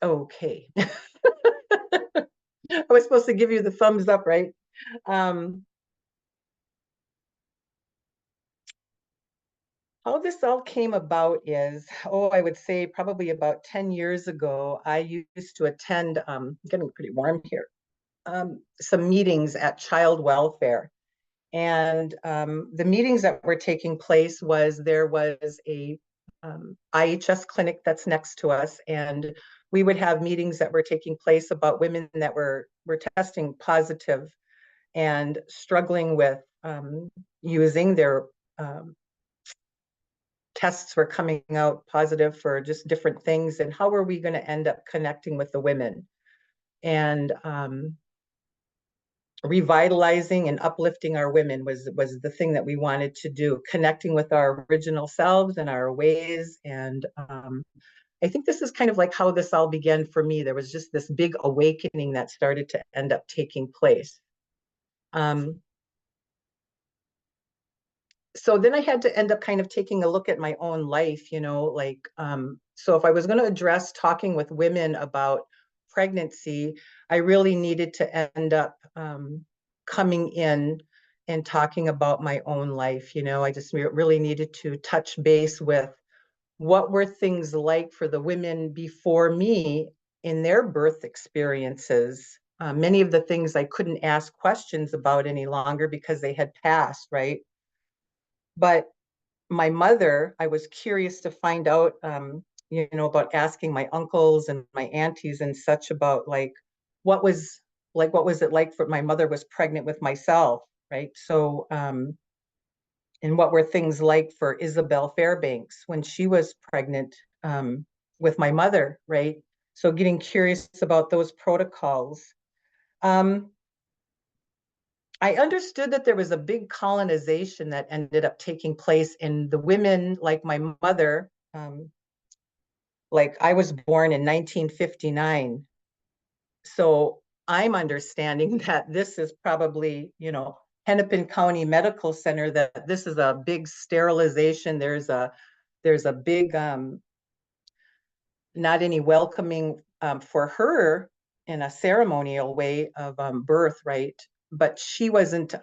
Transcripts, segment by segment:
Okay. I was supposed to give you the thumbs up, right? Um, how this all came about is, I would say probably about 10 years ago, I used to attend, getting pretty warm here, some meetings at child welfare. And the meetings that were taking place there was a IHS clinic that's next to us, and we would have meetings that were taking place about women that were testing positive and struggling with using their tests were coming out positive for just different things, and how are we going to end up connecting with the women and revitalizing and uplifting our women was the thing that we wanted to do, connecting with our original selves and our ways. And I think this is kind of like how this all began for me. There was just this big awakening that started to end up taking place. So then I had to end up kind of taking a look at my own life, so if I was going to address talking with women about pregnancy, I really needed to end up coming in and talking about my own life. I just really needed to touch base with what were things like for the women before me in their birth experiences. Many of the things I couldn't ask questions about any longer because they had passed, right? But my mother, I was curious to find out, about asking my uncles and my aunties and such about what was what was it like for my mother was pregnant with myself, right? So, and what were things like for Isabel Fairbanks when she was pregnant with my mother, right? So getting curious about those protocols. Um, I understood that there was a big colonization that ended up taking place, and the women, like my mother, like I was born in 1959. So I'm understanding that this is probably, Hennepin County Medical Center, that this is a big sterilization. There's a big, not any welcoming for her in a ceremonial way of birth, right? But she wasn't,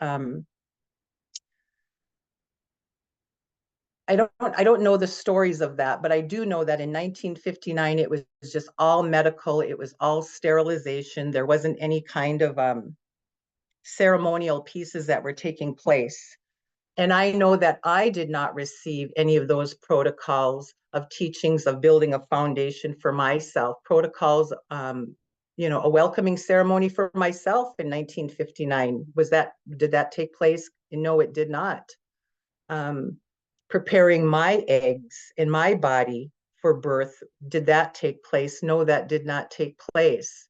I don't know the stories of that, but I do know that in 1959 it was just all medical. It was all sterilization. There wasn't any kind of ceremonial pieces that were taking place. And I know that I did not receive any of those protocols of teachings of building a foundation for myself, protocols, a welcoming ceremony for myself in 1959. Did that take place? No, it did not. Preparing my eggs in my body for birth, did that take place? No, that did not take place.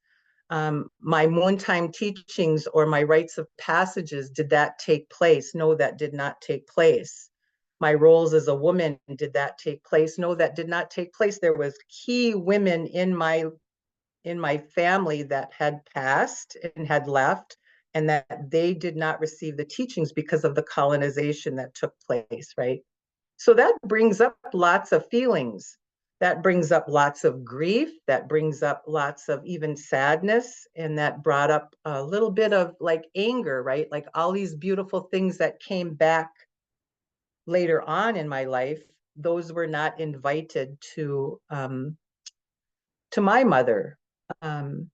My moontime teachings or my rites of passages, did that take place? No, that did not take place. My roles as a woman, did that take place? No, that did not take place. There was key women in my family that had passed and had left, and that they did not receive the teachings because of the colonization that took place, right? So that brings up lots of feelings. That brings up lots of grief. That brings up lots of even sadness. And that brought up a little bit of like anger, right? Like all these beautiful things that came back later on in my life, those were not invited to my mother. Um,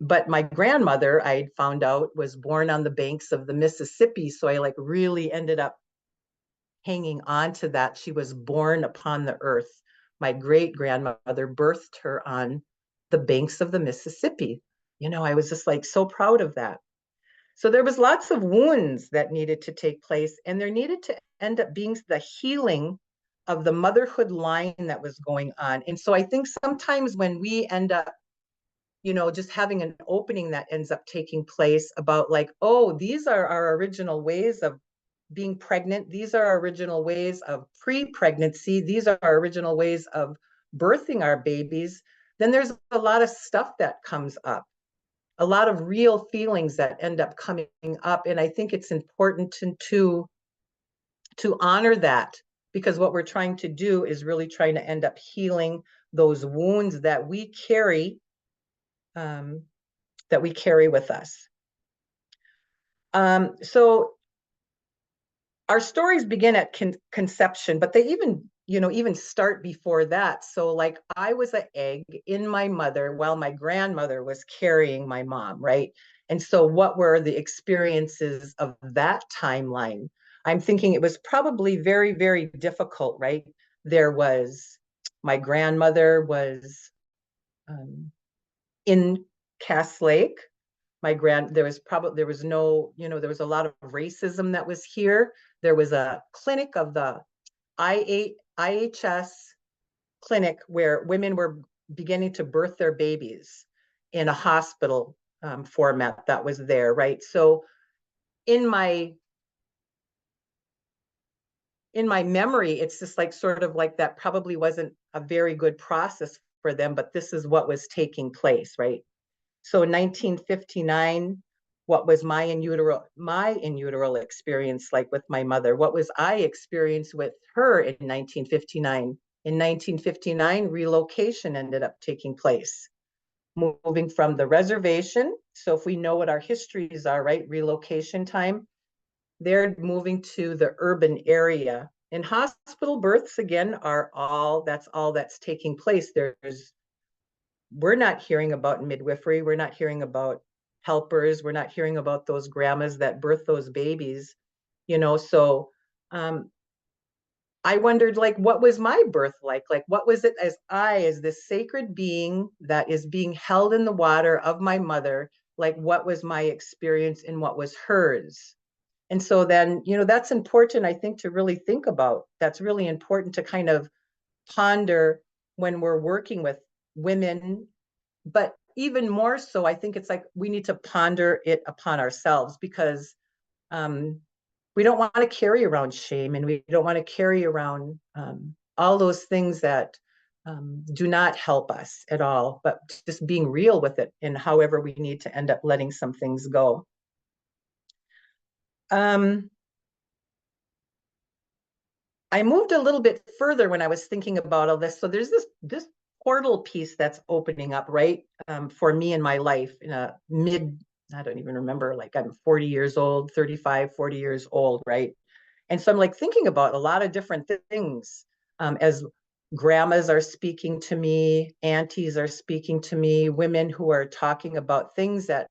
but my grandmother, I found out, was born on the banks of the Mississippi. So I like really ended up hanging on to that. She was born upon the earth. My great grandmother birthed her on the banks of the Mississippi. I was just like so proud of that. So there was lots of wounds that needed to take place, and there needed to end up being the healing of the motherhood line that was going on. And so I think sometimes when we end up, just having an opening that ends up taking place about like, oh, these are our original ways of being pregnant. These are our original ways of pre-pregnancy. These are our original ways of birthing our babies. Then there's a lot of stuff that comes up, a lot of real feelings that end up coming up. And I think it's important to honor that, because what we're trying to do is really trying to end up healing those wounds that we carry that we carry with us. So our stories begin at conception, but they even start before that. So like I was an egg in my mother while my grandmother was carrying my mom, right? And so what were the experiences of that timeline? I'm thinking it was probably very, very difficult, right? There was, my grandmother was in Cass Lake. There was no, there was a lot of racism that was here. There was a clinic of the IHS clinic where women were beginning to birth their babies in a hospital format that was there, right? So in my memory, it's just like sort of like that probably wasn't a very good process for them, but this is what was taking place, right? So in 1959, what was my in utero experience like with my mother? What was I experienced with her in 1959? In 1959, relocation ended up taking place, moving from the reservation. So if we know what our histories are, right, relocation time, they're moving to the urban area. And hospital births, again, that's all that's taking place. We're not hearing about midwifery. We're not hearing about helpers. We're not hearing about those grandmas that birth those babies, So I wondered, like, what was my birth like? Like, what was it as this sacred being that is being held in the water of my mother? Like, what was my experience and what was hers? And so then, that's important, I think, to really think about. That's really important to kind of ponder when we're working with women, but even more so, I think it's like we need to ponder it upon ourselves, because we don't want to carry around shame, and we don't want to carry around all those things that do not help us at all, but just being real with it, and however we need to end up letting some things go. I moved a little bit further when I was thinking about all this. So there's this portal piece that's opening up, right, for me in my life in a I don't even remember, like I'm 40 years old, 35, 40 years old, right? And so I'm like thinking about a lot of different things as grandmas are speaking to me, aunties are speaking to me, women who are talking about things that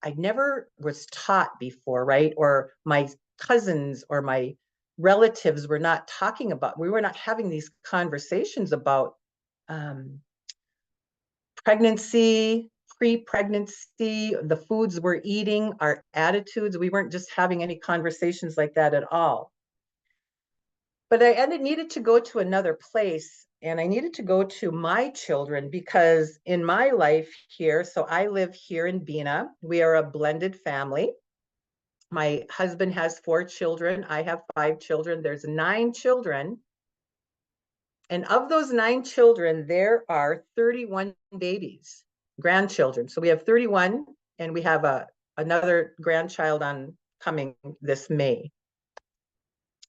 I never was taught before, right? Or my cousins or my relatives were not talking about, we were not having these conversations about pregnancy, pre-pregnancy, the foods we're eating, our attitudes. We weren't just having any conversations like that at all. But I needed to go to another place, and I needed to go to my children, because in my life here, so I live here in Bena. We are a blended family. My husband has 4 children. I have 5 children. There's 9 children. And of those 9 children, there are 31 babies, grandchildren. So we have 31, and we have another grandchild coming this May.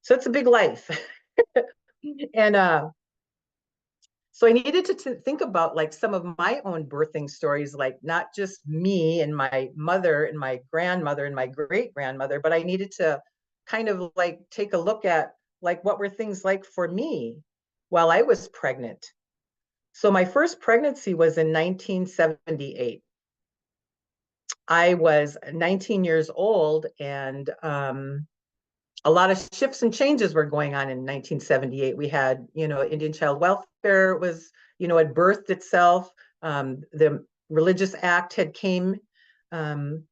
So it's a big life. And so I needed to think about like some of my own birthing stories, like not just me and my mother and my grandmother and my great grandmother, but I needed to kind of like take a look at like what were things like for me while I was pregnant. So my first pregnancy was in 1978. I was 19 years old, and a lot of shifts and changes were going on in 1978. We had, Indian child welfare was, had birthed itself. The Religious Act had came, and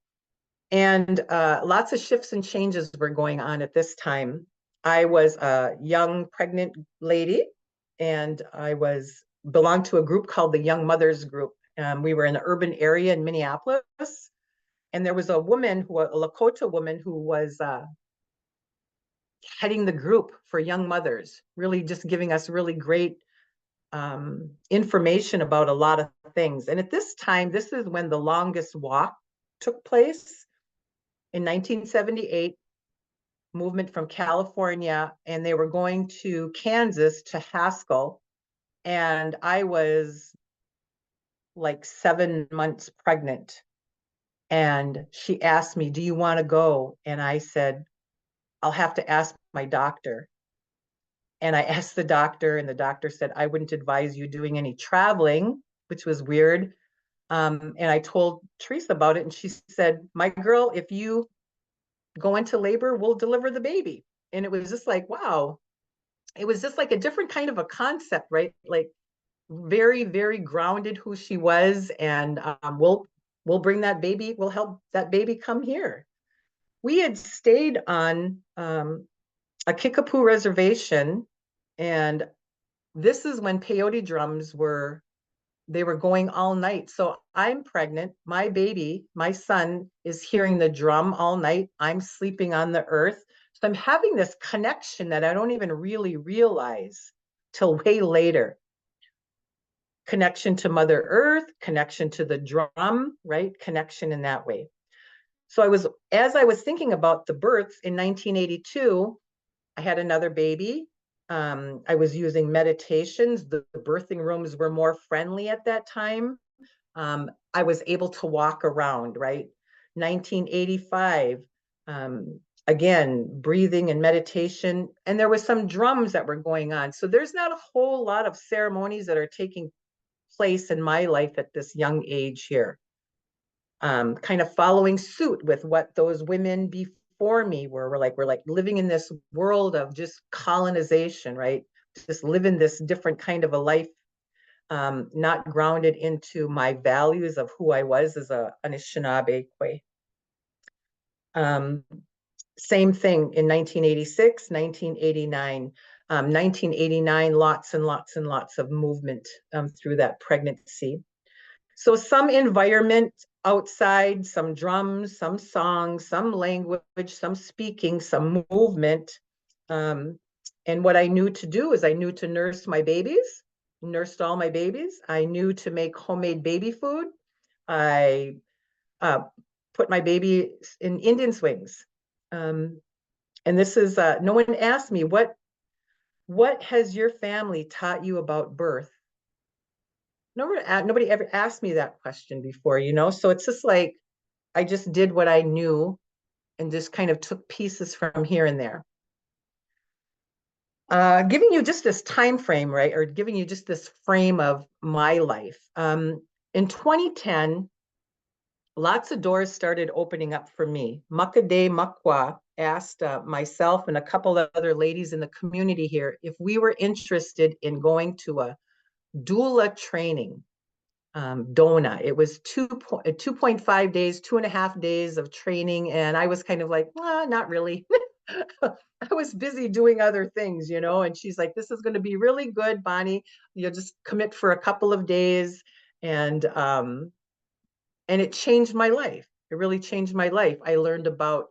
lots of shifts and changes were going on at this time. I was a young pregnant lady, and I belonged to a group called the Young Mothers Group. We were in an urban area in Minneapolis, and there was a Lakota woman who was heading the group for young mothers, really just giving us really great information about a lot of things. And at this time, this is when the longest walk took place in 1978, movement from California, and they were going to Kansas to Haskell. And I was like 7 months pregnant. And she asked me, do you want to go? And I said, I'll have to ask my doctor. And I asked the doctor, and the doctor said, I wouldn't advise you doing any traveling, which was weird. And I told Teresa about it, and she said, my girl, if you go into labor, we'll deliver the baby. And it was just like, wow. It was just like a different kind of a concept, right? Like very, very grounded who she was. And we'll bring that baby, we'll help that baby come here. We had stayed on a Kickapoo reservation, and this is when peyote drums were they were going all night. So I'm pregnant. My baby, my son, is hearing the drum all night. I'm sleeping on the earth. So I'm having this connection that I don't even really realize till way later. Connection to Mother Earth, connection to the drum, right? Connection in that way. So as I was thinking about the births in 1982, I had another baby. I was using meditations. The birthing rooms were more friendly at that time. I was able to walk around, right? 1985, again, breathing and meditation. And there was some drums that were going on. So there's not a whole lot of ceremonies that are taking place in my life at this young age here. Kind of following suit with what those women before me were. We're like living in this world of just colonization, right? Just living this different kind of a life, not grounded into my values of who I was as a Anishinaabe. Um, Same thing in 1986, 1989. 1989, lots and lots and lots of movement through that pregnancy. So some environment outside, some drums, some songs, some language, some speaking, some movement. And what I knew to do is I knew to nurse my babies, nursed all my babies. I knew to make homemade baby food. I put my baby in Indian swings. And this is, no one asked me, what has your family taught you about birth? Nobody ever asked me that question before, you know? So it's just like, I just did what I knew and just kind of took pieces from here and there. Giving you just this time frame, right? Or giving you just this frame of my life. In 2010, lots of doors started opening up for me. Makade Makwa asked myself and a couple of other ladies in the community here if we were interested in going to a doula training. DONA. It was 2.5 days, 2.5 days of training. And I was kind of like, not really. I was busy doing other things, you know, and she's like, this is going to be really good, Bonnie. You'll just commit for a couple of days. And it changed my life. It really changed my life. I learned about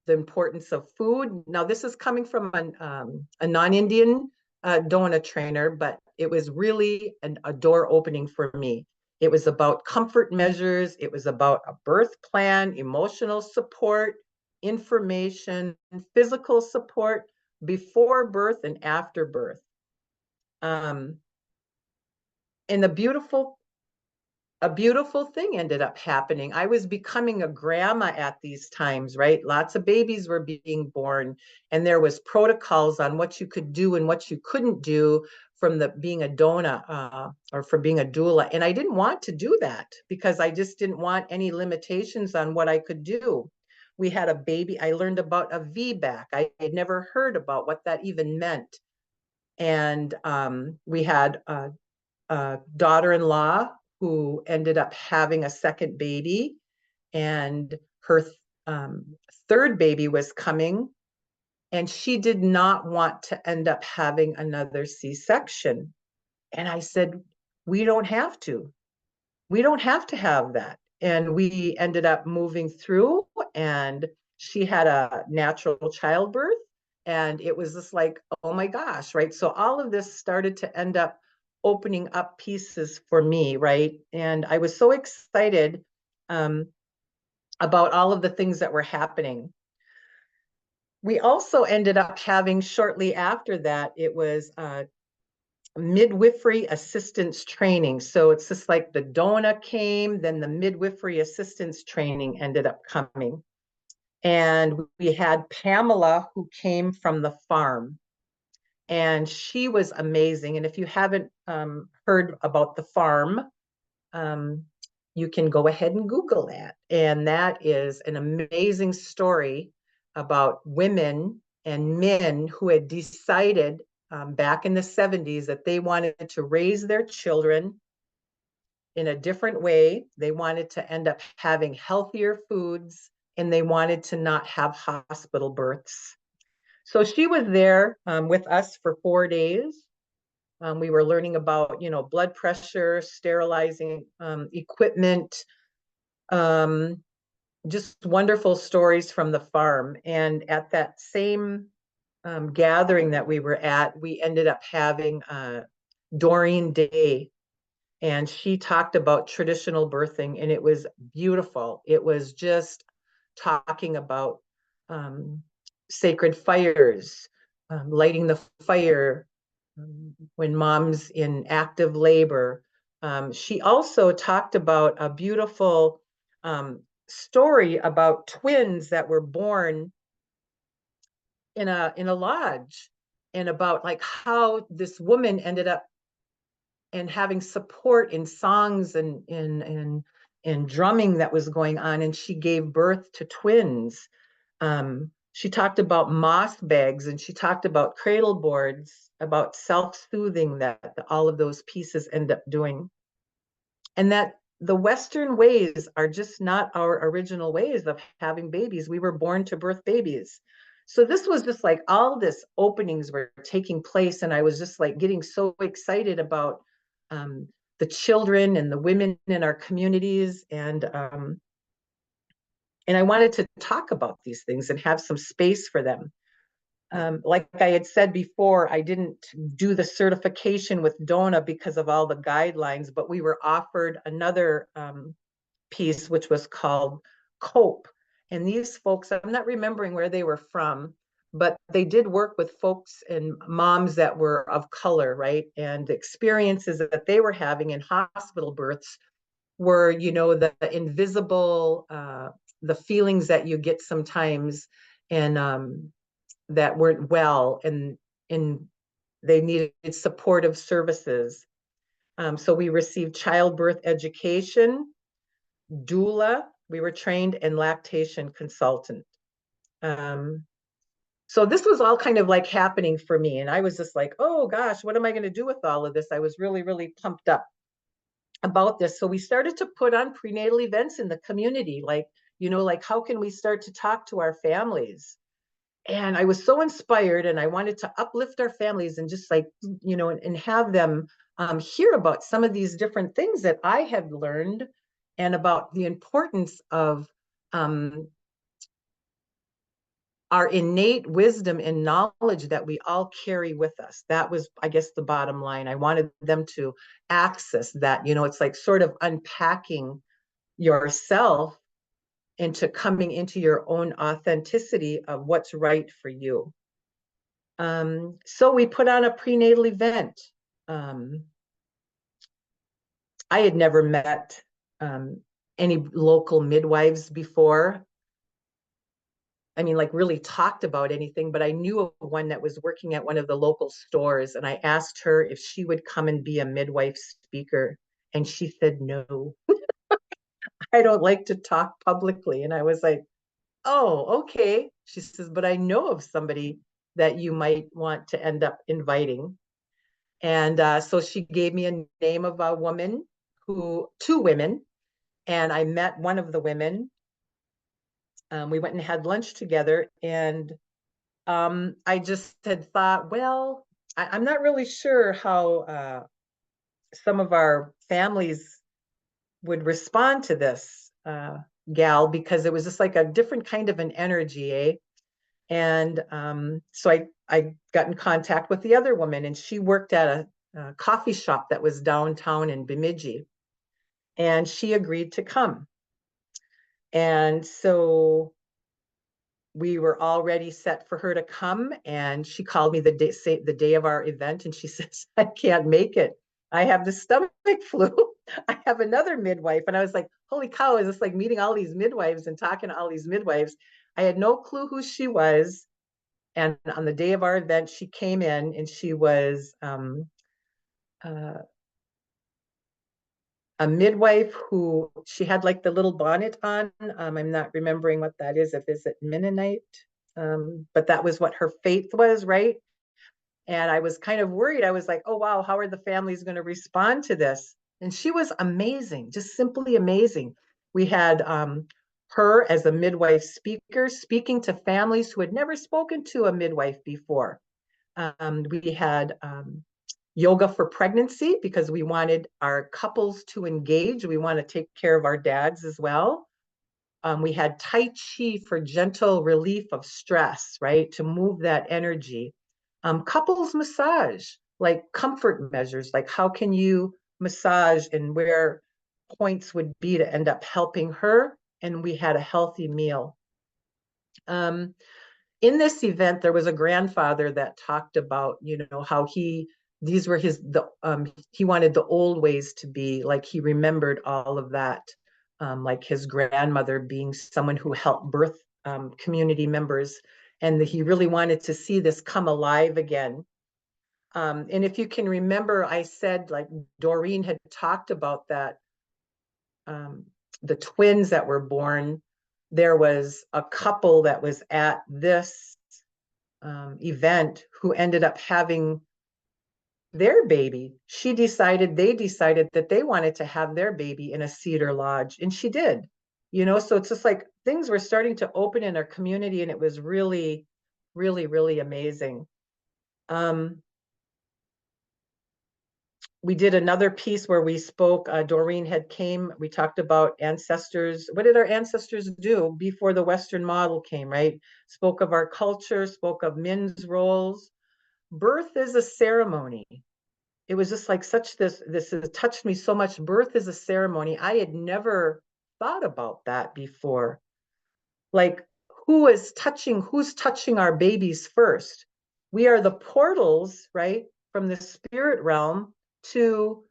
the importance of food. Now, this is coming from a non-Indian DONA trainer, but it was really a door opening for me. It was about comfort measures. It was about a birth plan, emotional support, information, physical support before birth and after birth. And a beautiful thing ended up happening. I was becoming a grandma at these times, right? Lots of babies were being born, and there was protocols on what you could do and what you couldn't do from being a dona or from being a doula. And I didn't want to do that because I just didn't want any limitations on what I could do. We had a baby. I learned about a VBAC. I had never heard about what that even meant. And we had a daughter-in-law who ended up having a second baby, and her third baby was coming, and she did not want to end up having another C-section. And I said, we don't have to. We don't have to have that. And we ended up moving through, and she had a natural childbirth. And it was just like, oh my gosh, right? So all of this started to end up opening up pieces for me, right? And I was so excited about all of the things that were happening. We also ended up having shortly after that, it was midwifery assistance training. So it's just like the DONA came, then the midwifery assistance training ended up coming. And we had Pamela, who came from the farm, and she was amazing. And if you haven't heard about the farm, you can go ahead and Google that. And that is an amazing story about women and men who had decided back in the 70s that they wanted to raise their children in a different way. They wanted to end up having healthier foods, and they wanted to not have hospital births. So she was there with us for 4 days. We were learning about, blood pressure, sterilizing equipment, just wonderful stories from the farm. And at that same gathering that we were at, we ended up having Doreen Day, and she talked about traditional birthing, and it was beautiful. It was just talking about sacred fires, lighting the fire when mom's in active labor. She also talked about a beautiful story about twins that were born in a lodge, and about like how this woman ended up and having support in songs and drumming that was going on, and she gave birth to twins. She talked about moss bags, and she talked about cradle boards, about self-soothing that all of those pieces end up doing. And that the Western ways are just not our original ways of having babies. We were born to birth babies. So this was just like all this openings were taking place, and I was just like getting so excited about the children and the women in our communities, and I wanted to talk about these things and have some space for them. Like I had said before, I didn't do the certification with DONA because of all the guidelines, but we were offered another piece, which was called COPE. And these folks, I'm not remembering where they were from, but they did work with folks and moms that were of color, right? And the experiences that they were having in hospital births were, the invisible, the feelings that you get sometimes, and that weren't well, and they needed supportive services. So we received childbirth education, doula. We were trained in lactation consultant. So this was all kind of like happening for me. And I was just like, oh gosh, what am I going to do with all of this? I was really, really pumped up about this. So we started to put on prenatal events in the community, like, like how can we start to talk to our families? And I was so inspired, and I wanted to uplift our families and just like, and have them hear about some of these different things that I had learned, and about the importance of our innate wisdom and knowledge that we all carry with us. That was, I guess, the bottom line. I wanted them to access that. It's like sort of unpacking yourself into coming into your own authenticity of what's right for you. So we put on a prenatal event. I had never met any local midwives before. I mean, like really talked about anything, but I knew of one that was working at one of the local stores, and I asked her if she would come and be a midwife speaker, and she said no. I don't like to talk publicly. And I was like, oh, okay. She says, but I know of somebody that you might want to end up inviting. And so she gave me a name of a woman, two women, and I met one of the women. We went and had lunch together, and I just had thought, well, I'm not really sure how some of our families would respond to this gal, because it was just like a different kind of an energy, eh? And so I got in contact with the other woman, and she worked at a coffee shop that was downtown in Bemidji, and she agreed to come. And so we were all ready set for her to come, and she called me the day of our event, and she says, I can't make it. I have the stomach flu. I have another midwife. And I was like, holy cow, is this like meeting all these midwives and talking to all these midwives? I had no clue who she was. And on the day of our event, she came in, and she was uh, a midwife who, she had like the little bonnet on. I'm not remembering what that is. If is it Mennonite? But that was what her faith was, right? And I was kind of worried. I was like, oh, wow, how are the families going to respond to this? And she was amazing, just simply amazing. We had her as a midwife speaker, speaking to families who had never spoken to a midwife before. We had yoga for pregnancy because we wanted our couples to engage. We want to take care of our dads as well. We had Tai Chi for gentle relief of stress, right? To move that energy. Couples massage, like comfort measures, like how can you massage and where points would be to end up helping her. And we had a healthy meal. In this event, there was a grandfather that talked about, how these were he wanted the old ways to be, like he remembered all of that, like his grandmother being someone who helped birth community members, and he really wanted to see this come alive again. And if you can remember, I said, like, Doreen had talked about that, the twins that were born. There was a couple that was at this event who ended up having their baby. They decided that they wanted to have their baby in a cedar lodge, and she did. So it's just like things were starting to open in our community, and it was really, really, really amazing. We did another piece where we spoke, Doreen we talked about ancestors. What did our ancestors do before the Western model came, right? Spoke of our culture, spoke of men's roles. Birth is a ceremony. It was just like this has touched me so much. Birth is a ceremony. I had never thought about that before. Like, who's touching our babies first? We are the portals, right? From the spirit realm to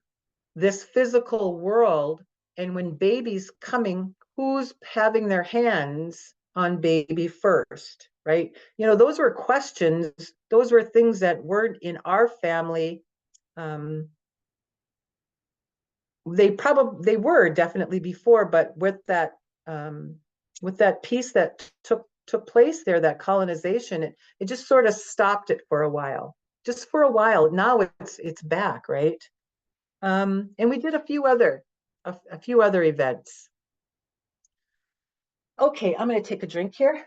this physical world. And when baby's coming, who's having their hands on baby first, right? Those were questions. Those were things that weren't in our family. They were definitely before, but with that piece that took place there, that colonization, it just sort of stopped it for a while. Just for a while. Now it's back, right? And we did a few other events. Okay, I'm going to take a drink here.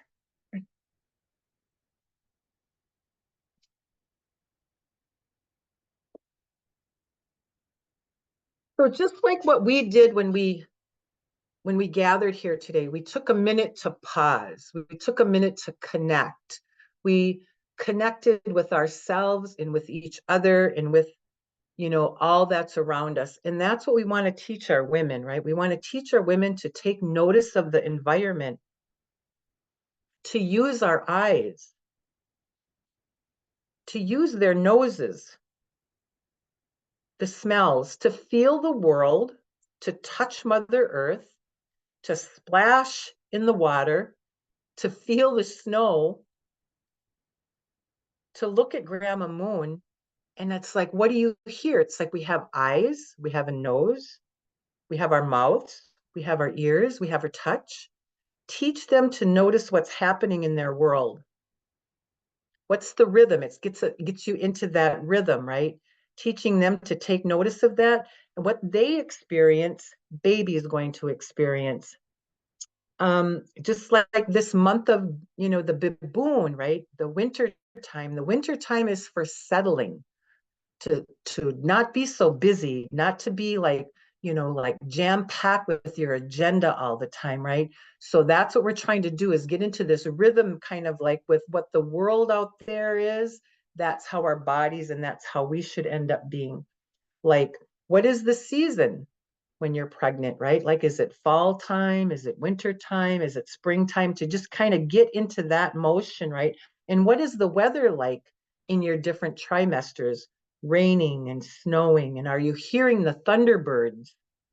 So just like what we did when we gathered here today, we took a minute to pause. We took a minute to connect. We connected with ourselves and with each other and with, all that's around us. And that's what we want to teach our women, right? We want to teach our women to take notice of the environment, to use our eyes, to use their noses, the smells, to feel the world, to touch Mother Earth, to splash in the water, to feel the snow, to look at Grandma Moon. And it's like, what do you hear? It's like we have eyes, we have a nose, we have our mouths, we have our ears, we have our touch. Teach them to notice what's happening in their world. What's the rhythm? It gets you into that rhythm, right? Teaching them to take notice of that. And what they experience, baby is going to experience. Just like this month of, the baboon, right? The winter time. The winter time is for settling, to not be so busy, not to be like, like jam-packed with your agenda all the time, right? So that's what we're trying to do, is get into this rhythm, kind of like with what the world out there is. That's how our bodies, and that's how we should end up being. Like, what is the season? when you're pregnant, right? Like, is it fall time? Is it winter time? Is it springtime? To just kind of get into that motion, right? And what is the weather like in your different trimesters? Raining and snowing. And are you hearing the thunderbirds?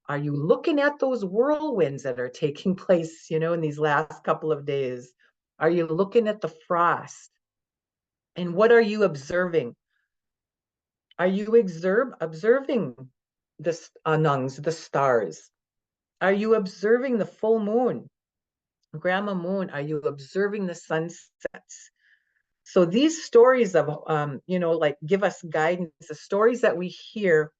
Are you looking at those whirlwinds that are taking place, in these last couple of days? Are you looking at the frost? And what are you observing? Are you observing the anungs, the stars? Are you observing the full moon? Grandma moon, are you observing the sunsets? So these stories of, like give us guidance, the stories that we hear,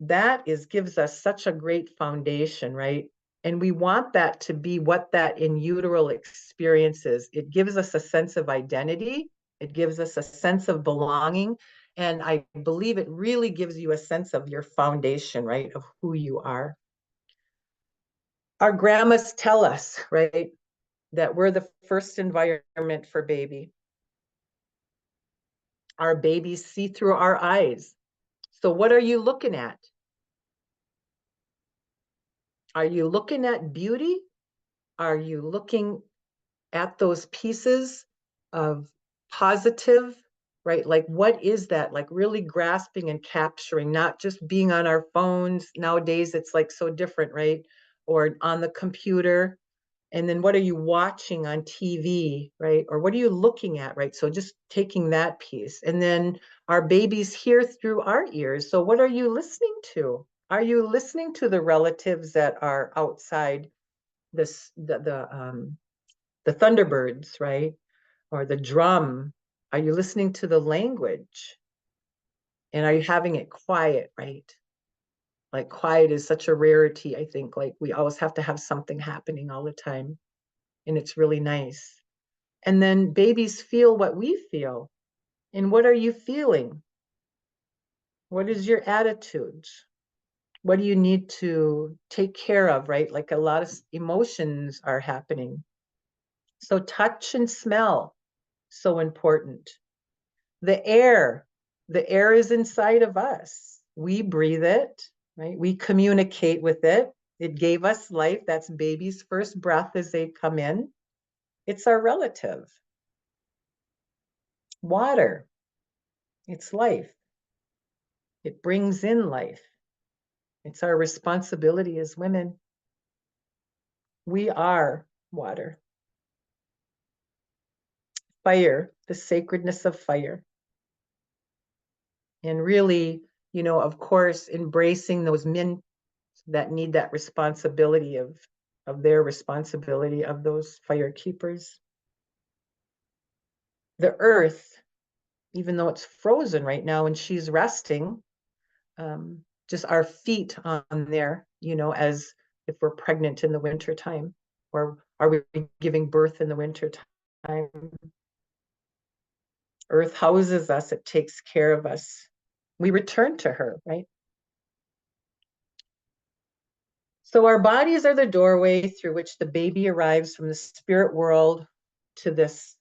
gives us such a great foundation, right? And we want that to be what that in utero experience is. It gives us a sense of identity. It gives us a sense of belonging. And I believe it really gives you a sense of your foundation, right? Of who you are. Our grandmas tell us, right, that we're the first environment for baby. Our babies see through our eyes. So what are you looking at? Are you looking at beauty? Are you looking at those pieces of positive, right? Like, what is that? Like, really grasping and capturing, not just being on our phones. Nowadays, it's like so different, right? Or on the computer. And then what are you watching on TV, right? Or what are you looking at, right? So just taking that piece. And then our babies hear through our ears. So what are you listening to? Are you listening to the relatives that are outside this, the thunderbirds, right? Or the drum? Are you listening to the language? And are you having it quiet, right? Like, quiet is such a rarity, I think. Like, we always have to have something happening all the time. And it's really nice. And then babies feel what we feel. And what are you feeling? What is your attitude? What do you need to take care of, right? Like, a lot of emotions are happening. So touch and smell, so important. The air is inside of us. We breathe it, right? We communicate with it. It gave us life. That's baby's first breath as they come in. It's our relative. Water, it's life. It brings in life. It's our responsibility as women. We are water. Fire, the sacredness of fire. And really, of course, embracing those men that need that responsibility of their responsibility of those fire keepers. The earth, even though it's frozen right now and she's resting, just our feet on there, as if we're pregnant in the wintertime, or are we giving birth in the wintertime? Earth houses us, it takes care of us. We return to her, right? So our bodies are the doorway through which the baby arrives from the spirit world to this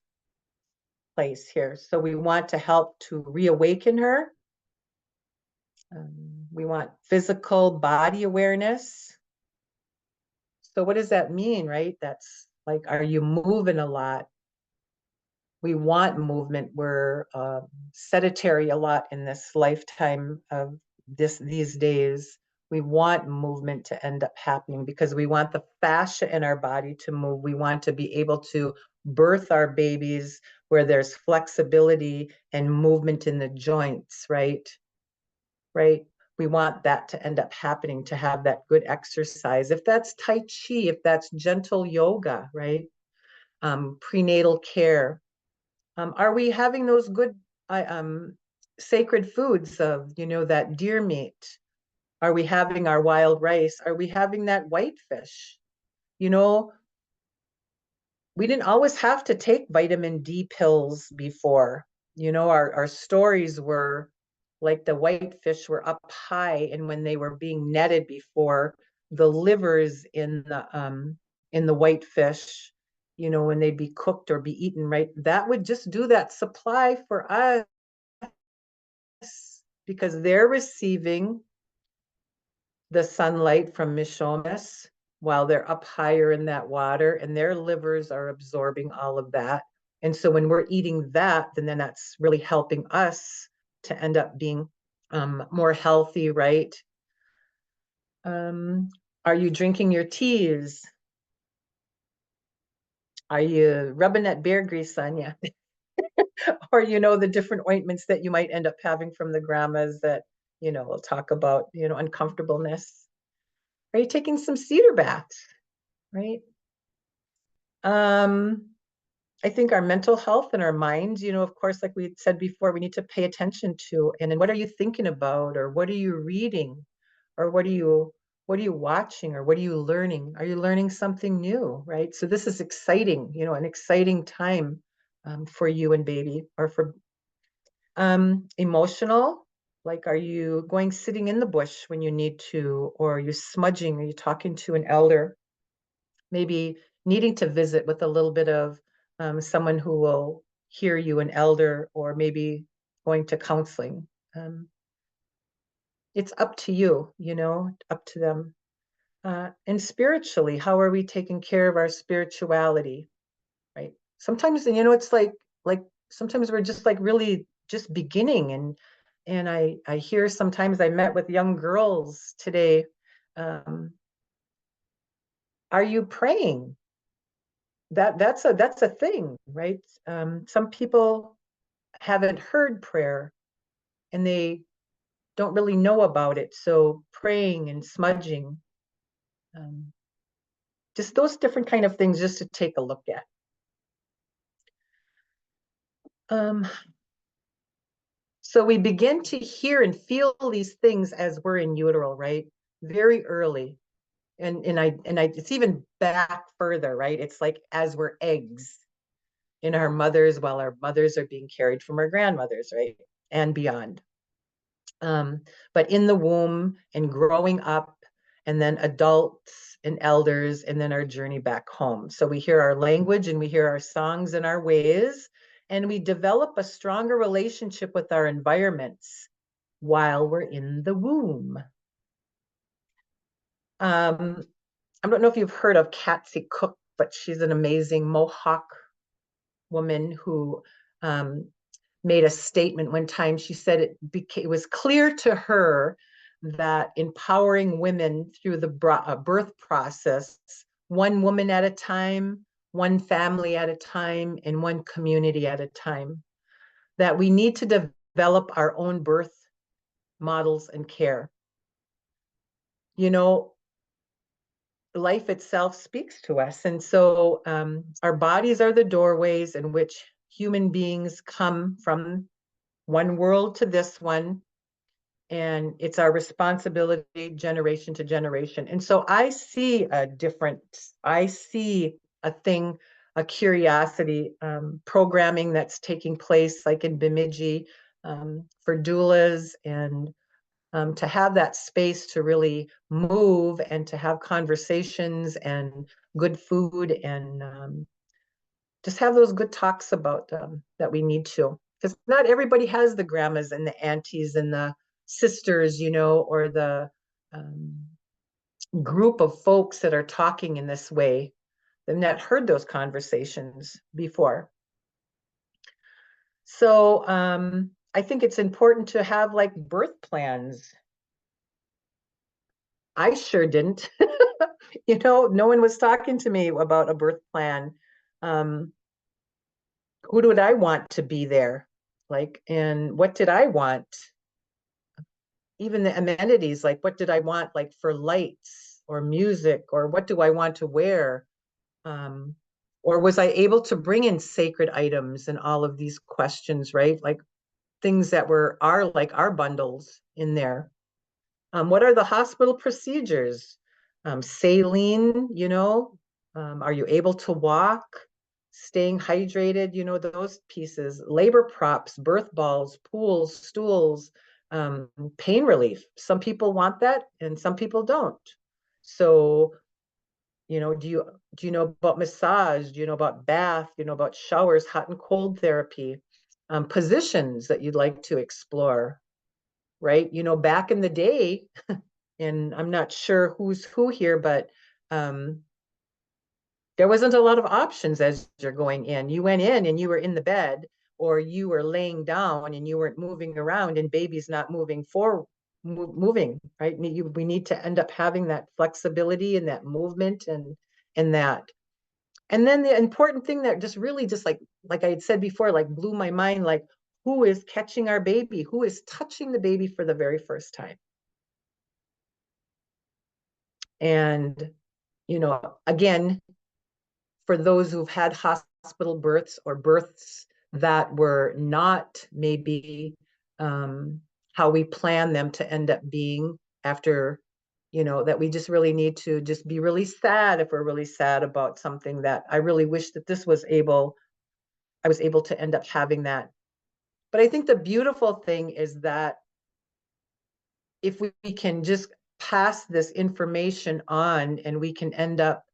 place here. So we want to help to reawaken her. We want physical body awareness. So what does that mean, right? That's like, are you moving a lot? We want movement. We're sedentary a lot in this lifetime of these days. We want movement to end up happening because we want the fascia in our body to move. We want to be able to birth our babies where there's flexibility and movement in the joints, right? Right? We want that to end up happening, to have that good exercise. If that's Tai Chi, if that's gentle yoga, right? Prenatal care. Are we having those good sacred foods of, that deer meat? Are we having our wild rice? Are we having that whitefish? We didn't always have to take vitamin D pills before. Our stories were like the whitefish were up high, and when they were being netted before, the livers in the whitefish, when they'd be cooked or be eaten, right? That would just do that supply for us because they're receiving the sunlight from Mishomis while they're up higher in that water, and their livers are absorbing all of that. And so when we're eating that, then that's really helping us to end up being more healthy, right? Are you drinking your teas? Are you rubbing that bear grease on you? Or, the different ointments that you might end up having from the grandmas that, we'll talk about, uncomfortableness. Are you taking some cedar baths, right? I think our mental health and our minds, of course, like we said before, we need to pay attention to. And then what are you thinking about, or what are you reading, or what are you watching, or what are you learning? Are you learning something new, right? So this is exciting, an exciting time for you and baby, or for emotional. Like, are you going sitting in the bush when you need to, or are you smudging? Are you talking to an elder? Maybe needing to visit with a little bit of someone who will hear you, an elder, or maybe going to counseling. It's up to you, up to them. And spiritually, how are we taking care of our spirituality, right? Sometimes, it's like sometimes we're just like really just beginning, and I hear sometimes I met with young girls today. Are you praying? That's a thing, right? Some people haven't heard prayer and they don't really know about it. So praying and smudging, um, just those different kind of things, just to take a look at. So we begin to hear and feel these things as we're in utero, right? Very early. And it's even back further, right? It's like as we're eggs in our mothers, while our mothers are being carried from our grandmothers, right? And beyond. But in the womb and growing up, and then adults and elders, and then our journey back home. So we hear our language and we hear our songs and our ways, and we develop a stronger relationship with our environments while we're in the womb. I don't know if you've heard of Patsy Cook, but she's an amazing Mohawk woman who made a statement one time. She said it was clear to her that empowering women through the birth process, one woman at a time, one family at a time, and one community at a time, that we need to develop our own birth models and care. Life itself speaks to us. And so our bodies are the doorways in which human beings come from one world to this one. And it's our responsibility generation to generation. And so I see a thing, a curiosity programming that's taking place, like in Bemidji, for doulas, and to have that space to really move and to have conversations and good food, and just have those good talks about that we need to. Because not everybody has the grandmas and the aunties and the sisters, or the group of folks that are talking in this way. They've not heard those conversations before. So I think it's important to have like birth plans. I sure didn't. No one was talking to me about a birth plan. Who would I want to be there? Like, and what did I want? Even the amenities, like what did I want, like for lights or music, or what do I want to wear? Or was I able to bring in sacred items and all of these questions, right? Like things that were like our bundles in there. What are the hospital procedures? Saline, are you able to walk? Staying hydrated, those pieces. Labor props, birth balls, pools, stools, pain relief. Some people want that and some people don't. So, do you know about massage? Do you know about bath? Do you know about showers, hot and cold therapy? Positions that you'd like to explore, right? Back in the day, and I'm not sure who's who here, but there wasn't a lot of options as you're going in. You went in and you were in the bed, or you were laying down and you weren't moving around, and baby's not moving, right? We need to end up having that flexibility and that movement and that. And then the important thing that just really just like I had said before, like blew my mind, like who is catching our baby? Who is touching the baby for the very first time? And, again, for those who've had hospital births or births that were not maybe how we plan them to end up being after, that we just really need to just be really sad if we're really sad about something, that I really wish that I was able to end up having that. But I think the beautiful thing is that if we can just pass this information on, and we can end up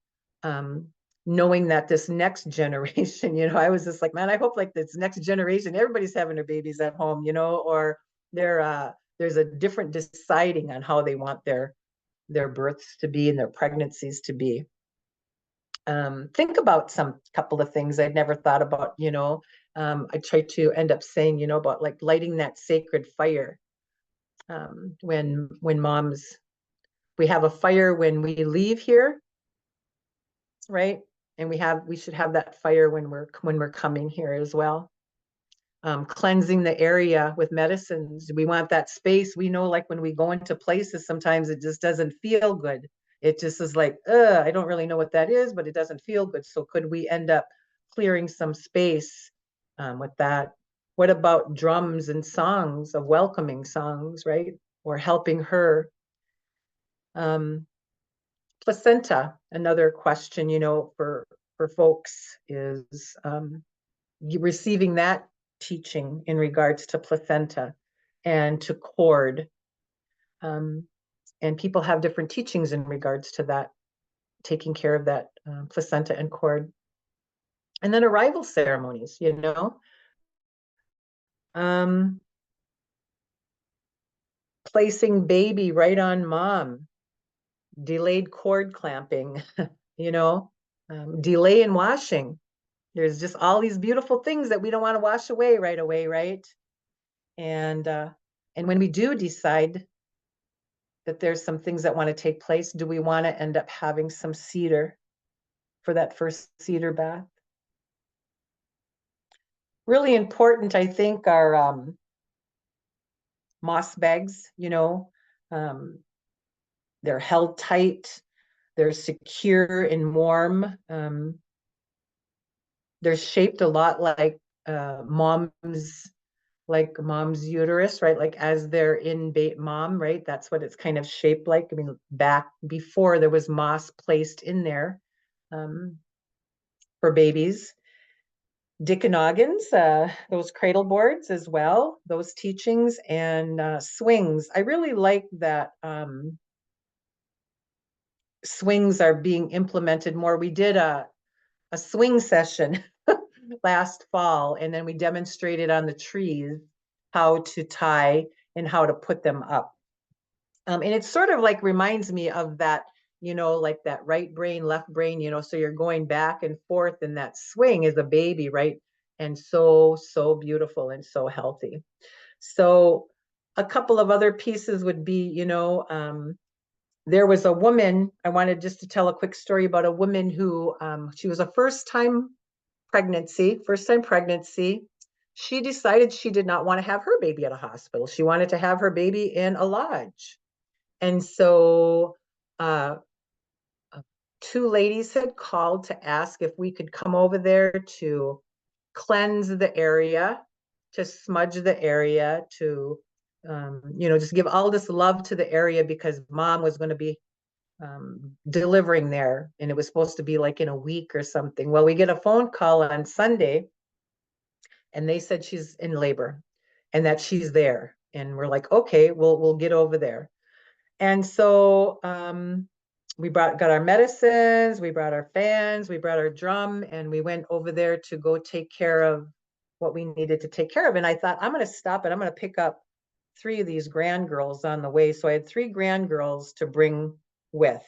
knowing that this next generation, I was just like, man, I hope like this next generation, everybody's having their babies at home, or there's a different deciding on how they want their births to be and their pregnancies to be. Think about some couple of things I'd never thought about, I try to end up saying, about like lighting that sacred fire. When moms, we have a fire when we leave here, right? And we should have that fire when we're coming here as well. Cleansing the area with medicines. We want that space. We know, like when we go into places, sometimes it just doesn't feel good. It just is like, I don't really know what that is, but it doesn't feel good. So could we end up clearing some space with that? What about drums and songs of welcoming songs, right? Or helping her. Placenta, another question, for folks is receiving that teaching in regards to placenta and to cord. And people have different teachings in regards to that, taking care of that placenta and cord. And then arrival ceremonies, placing baby right on mom, delayed cord clamping, delay in washing. There's just all these beautiful things that we don't want to wash away right away, right? And when we do decide that there's some things that want to take place, do we want to end up having some cedar for that first cedar bath? Really important, I think, are moss bags, they're held tight, they're secure and warm. They're shaped a lot like mom's uterus, right? Like as they're in mom, right? That's what it's kind of shaped like. I mean, back before there was moss placed in there for babies. Dickenoggins, those cradle boards as well, those teachings, and swings. I really like that swings are being implemented more. We did a swing session last fall, and then we demonstrated on the trees how to tie and how to put them up. And it sort of like reminds me of that, like that right brain, left brain, so you're going back and forth, and that swing is a baby, right? And so beautiful and so healthy. So a couple of other pieces would be, there was a woman, I wanted just to tell a quick story about a woman who, she was a first-time pregnancy. She decided she did not want to have her baby at a hospital. She wanted to have her baby in a lodge. And so two ladies had called to ask if we could come over there to cleanse the area, to smudge the area, to, just give all this love to the area, because mom was going to be delivering there, and it was supposed to be like in a week or something. Well, we get a phone call on Sunday, and they said she's in labor and that she's there. And we're like, okay, we'll get over there. And so we got our medicines, we brought our fans, we brought our drum, and we went over there to go take care of what we needed to take care of. And I thought, I'm going to stop and I'm going to pick up 3 of these grandgirls on the way. So I had 3 grandgirls to bring with.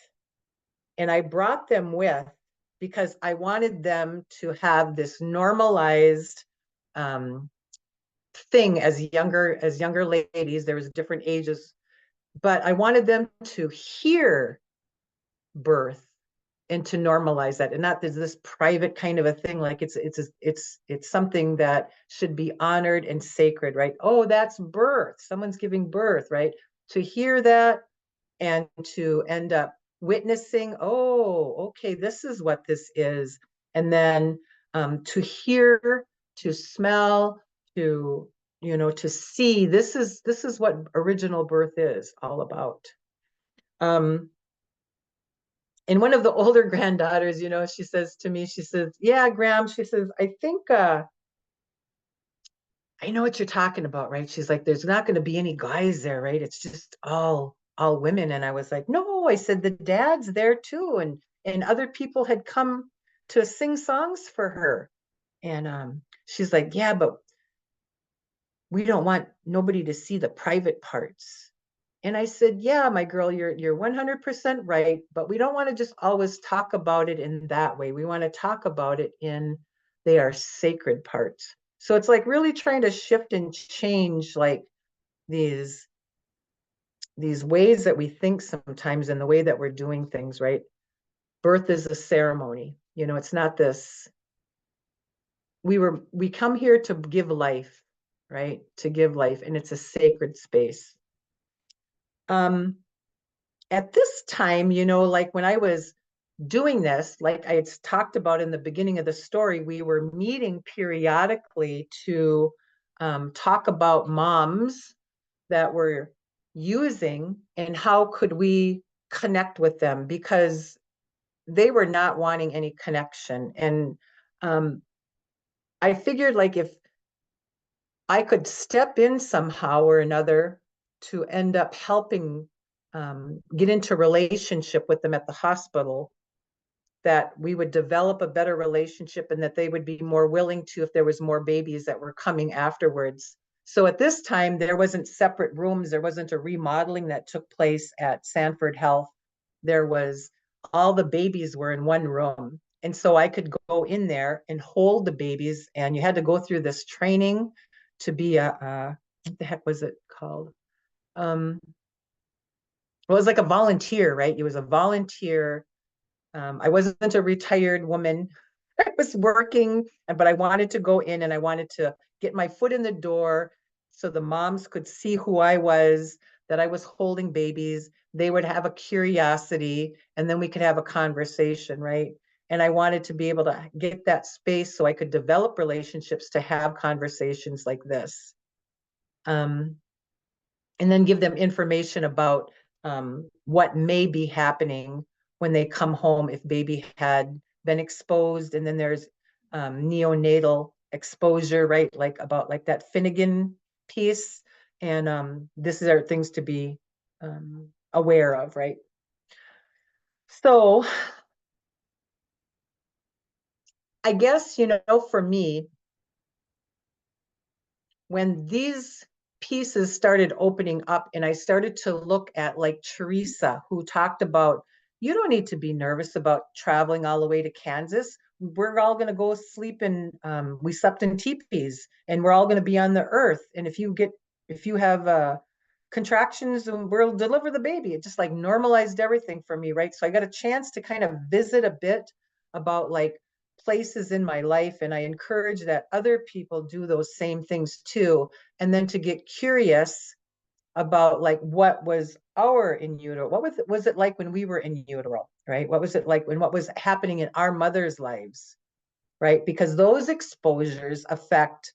And I brought them with because I wanted them to have this normalized thing as younger ladies. There was different ages, but I wanted them to hear birth and to normalize that, and not this private kind of a thing. Like it's something that should be honored and sacred, right? Oh, that's birth. Someone's giving birth, right? To hear that and to end up witnessing, oh, okay, this is what this is. And then to hear, to smell, to, to see, this is what original birth is all about. And one of the older granddaughters, she says to me, she says, yeah, Graham, she says, I think, I know what you're talking about, right? She's like, there's not going to be any guys there, right? It's just all women. And I was like, no, I said, the dad's there too. And other people had come to sing songs for her. And she's like, yeah, but we don't want nobody to see the private parts. And I said, yeah, my girl, you're 100% right, but we don't want to just always talk about it in that way. We want to talk about it in they are sacred parts. So it's like really trying to shift and change like these ways that we think sometimes and the way that we're doing things, right? Birth is a ceremony. It's not this. We come here to give life, right? To give life, and it's a sacred space. At this time, like when I was doing this, like I had talked about in the beginning of the story, we were meeting periodically to talk about moms that were using and how could we connect with them, because they were not wanting any connection. And I figured like if I could step in somehow or another to end up helping get into relationship with them at the hospital, that we would develop a better relationship and that they would be more willing to, if there was more babies that were coming afterwards. So at this time, there wasn't separate rooms. There wasn't a remodeling that took place at Sanford Health. There was, all the babies were in one room. And so I could go in there and hold the babies, and you had to go through this training to be what the heck was it called? It was like a volunteer, right? It was a volunteer. I wasn't a retired woman. I was working, but I wanted to go in and I wanted to get my foot in the door so the moms could see who I was, that I was holding babies. They would have a curiosity, and then we could have a conversation, right? And I wanted to be able to get that space so I could develop relationships to have conversations like this. And then give them information about what may be happening when they come home if baby had been exposed. And then there's neonatal exposure, right? Like about like that Finnegan piece. And this are things to be aware of, right? So I guess, for me, when these pieces started opening up and I started to look at like Teresa, who talked about, you don't need to be nervous about traveling all the way to Kansas. We're all going to go sleep in, we slept in teepees, and we're all going to be on the earth. And if you have contractions, we'll deliver the baby. It just like normalized everything for me, right? So I got a chance to kind of visit a bit about like places in my life, and I encourage that other people do those same things too. And then to get curious about like what was our in utero, what was it like when we were in utero, right? What was it like when what was happening in our mothers' lives, right? Because those exposures affect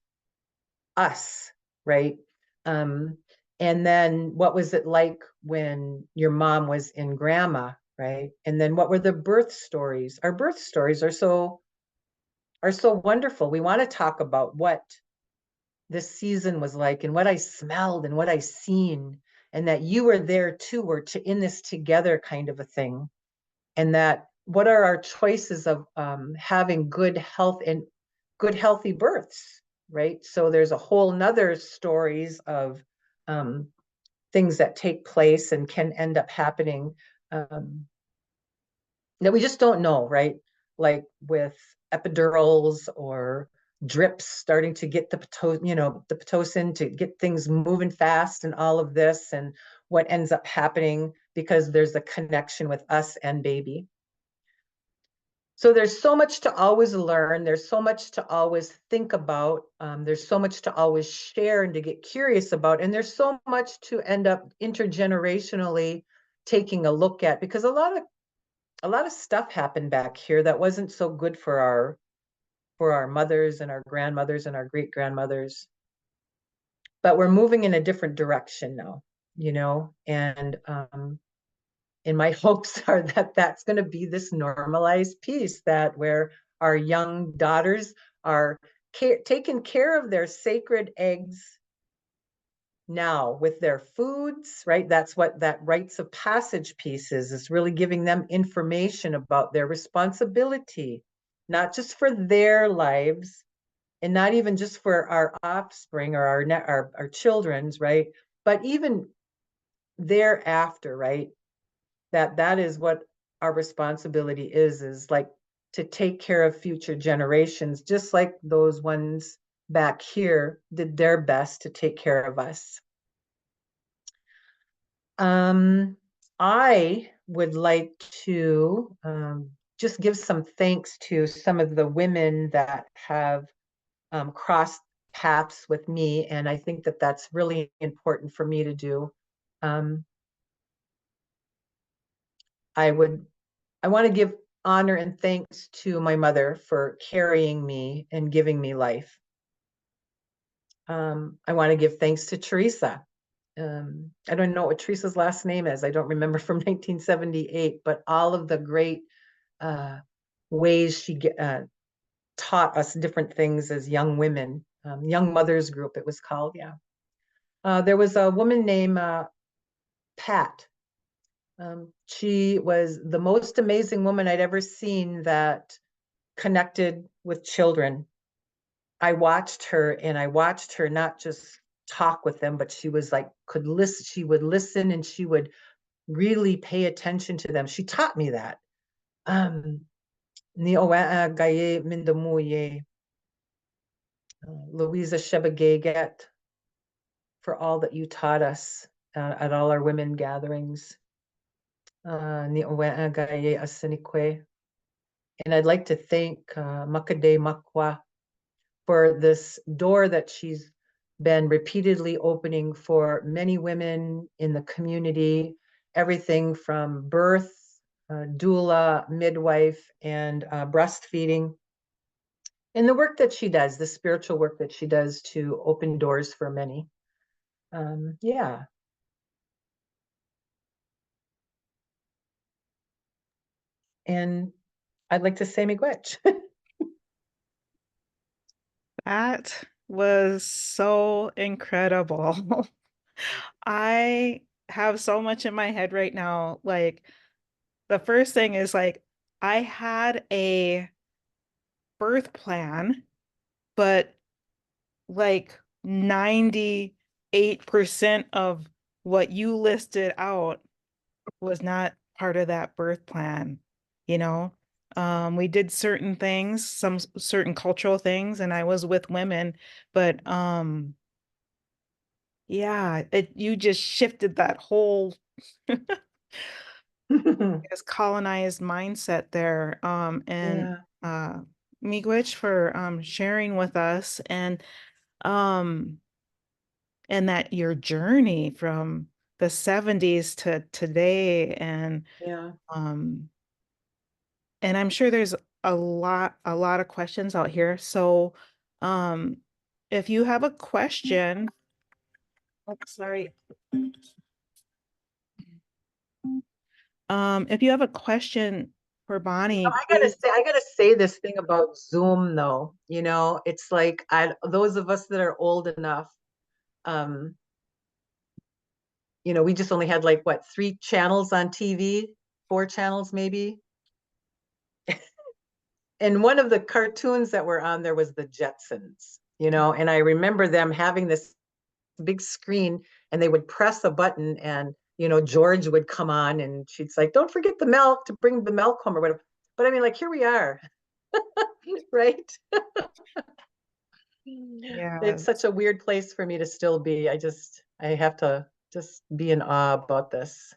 us, right? And then what was it like when your mom was in grandma, right? And then what were the birth stories? Our birth stories are so wonderful. We want to talk about what this season was like and what I smelled and what I seen, and that you were there too. We're in this together kind of a thing. And that what are our choices of having good health and good healthy births, right? So there's a whole nother stories of things that take place and can end up happening that we just don't know, right? Like with epidurals or drips starting to get the Pitocin to get things moving fast and all of this and what ends up happening because there's a connection with us and baby. So there's so much to always learn. There's so much to always think about. There's so much to always share and to get curious about. And there's so much to end up intergenerationally taking a look at because a lot of stuff happened back here that wasn't so good for our mothers and our grandmothers and our great grandmothers. But we're moving in a different direction now, and my hopes are that that's going to be this normalized piece that where our young daughters are taking care of their sacred eggs now with their foods, right? That's what that rites of passage piece is really giving them information about their responsibility, not just for their lives and not even just for our offspring or our children's, right? But even thereafter, right? That is what our responsibility is like to take care of future generations, just like those ones back here did their best to take care of us. I would like to just give some thanks to some of the women that have crossed paths with me, and I think that that's really important for me to do. I want to give honor and thanks to my mother for carrying me and giving me life. I want to give thanks to Teresa. I don't know what Teresa's last name is. I don't remember from 1978, but all of the great ways she taught us different things as young women. Young Mothers Group, it was called, yeah. There was a woman named Pat. She was the most amazing woman I'd ever seen that connected with children. I watched her not just talk with them, but she was like, she would listen and she would really pay attention to them. She taught me that. Louisa Shebegaget, for all that you taught us at all our women gatherings. And I'd like to thank Makade Makwa for this door that she's been repeatedly opening for many women in the community, everything from birth, doula, midwife, and breastfeeding. And the work that she does, the spiritual work that she does to open doors for many. Yeah. And I'd like to say miigwech. That was so incredible. I have so much in my head right now. Like, the first thing is like, I had a birth plan, but like 98% of what you listed out was not part of that birth plan, you know? We did certain things, some certain cultural things, and I was with women, but yeah, you just shifted that whole colonized mindset there. And Yeah. Miigwech for sharing with us um and that your journey from the 70s to today Yeah. and I'm sure there's a lot of questions out here. So um if you have a question, oh, sorry. If you have a question for Bonnie, please. I gotta say this thing about Zoom though. It's like those of us that are old enough, um, we just only had like what, 3 channels on TV, 4 channels maybe. And one of the cartoons that were on there was the Jetsons, and I remember them having this big screen and they would press a button, and George would come on, and she'd like, don't forget the milk, to bring the milk home or whatever. But I mean, like, here we are. Right? It's such Yes. a weird place for me to still be. I have to just be in awe about this.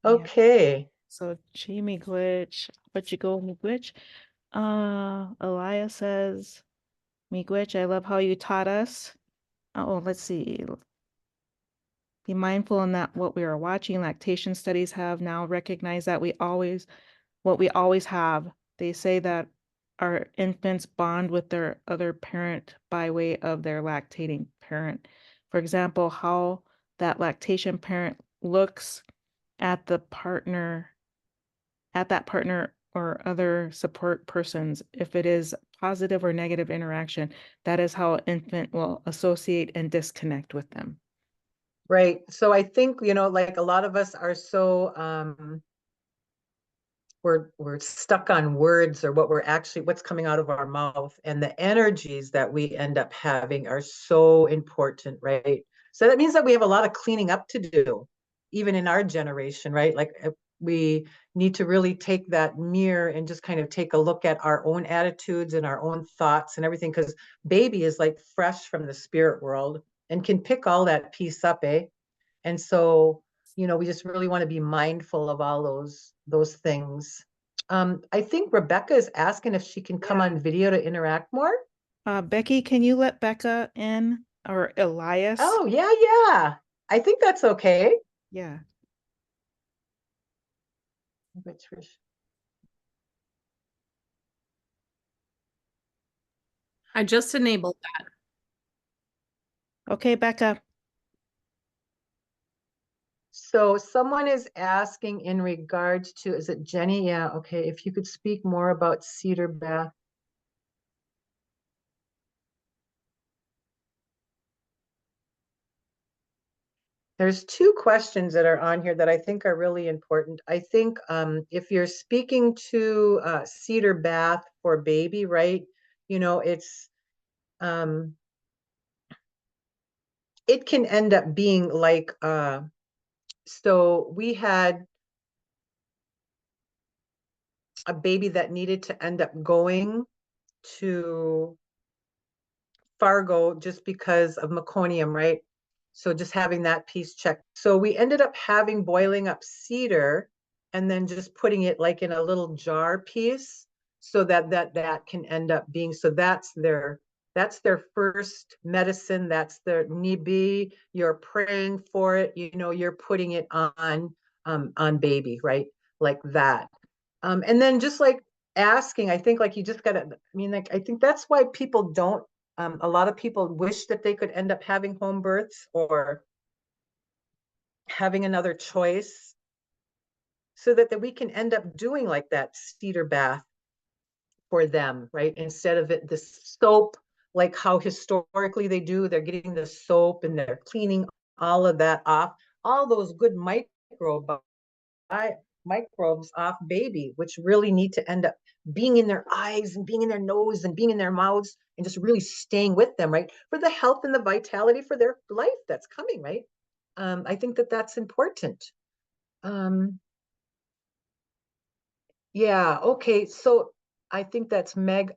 Yeah. Okay. So Jamie Glitch, but you go Miigwech. Elias says, Miigwech, I love how you taught us. Oh, let's see. Be mindful in that what we are watching. Lactation studies have now recognized that what we always have. They say that our infants bond with their other parent by way of their lactating parent. For example, how that lactation parent looks at the partner, at that partner or other support persons. If it is positive or negative interaction, that is how an infant will associate and disconnect with them. Right. So I think, like a lot of us are so we're stuck on words or what's coming out of our mouth, and the energies that we end up having are so important, right? So that means that we have a lot of cleaning up to do, even in our generation, right? Like we need to really take that mirror and just kind of take a look at our own attitudes and our own thoughts and everything, because baby is like fresh from the spirit world and can pick all that piece up, eh? And so, we just really want to be mindful of all those things. I think Rebecca is asking if she can come on video to interact more. Becky, can you let Becca in or Elias? Oh, yeah, yeah. I think that's okay. Yeah. I just enabled that. Okay, Becca. So someone is asking in regards to, is it Jenny? Yeah, okay. If you could speak more about cedar bath. There's two questions that are on here that I think are really important. I think if you're speaking to cedar bath for baby, right? It's it can end up being like so we had a baby that needed to end up going to Fargo just because of meconium, right? So just having that piece checked. So we ended up boiling up cedar and then just putting it like in a little jar piece so that can end up being, so that's their first medicine. That's their nibi. You're praying for it. You're putting it on baby, right? Like that. And then just like asking, I think like you just gotta, like, I think that's why people don't, a lot of people wish that they could end up having home births or having another choice so that we can end up doing like that cedar bath for them, right? Instead of the soap, like how historically they do, they're getting the soap and they're cleaning all of that off, all those good microbes off baby, which really need to end up being in their eyes and being in their nose and being in their mouths and just really staying with them, right? For the health and the vitality for their life that's coming, right? I think that that's important. Yeah, okay. So I think that's Meg.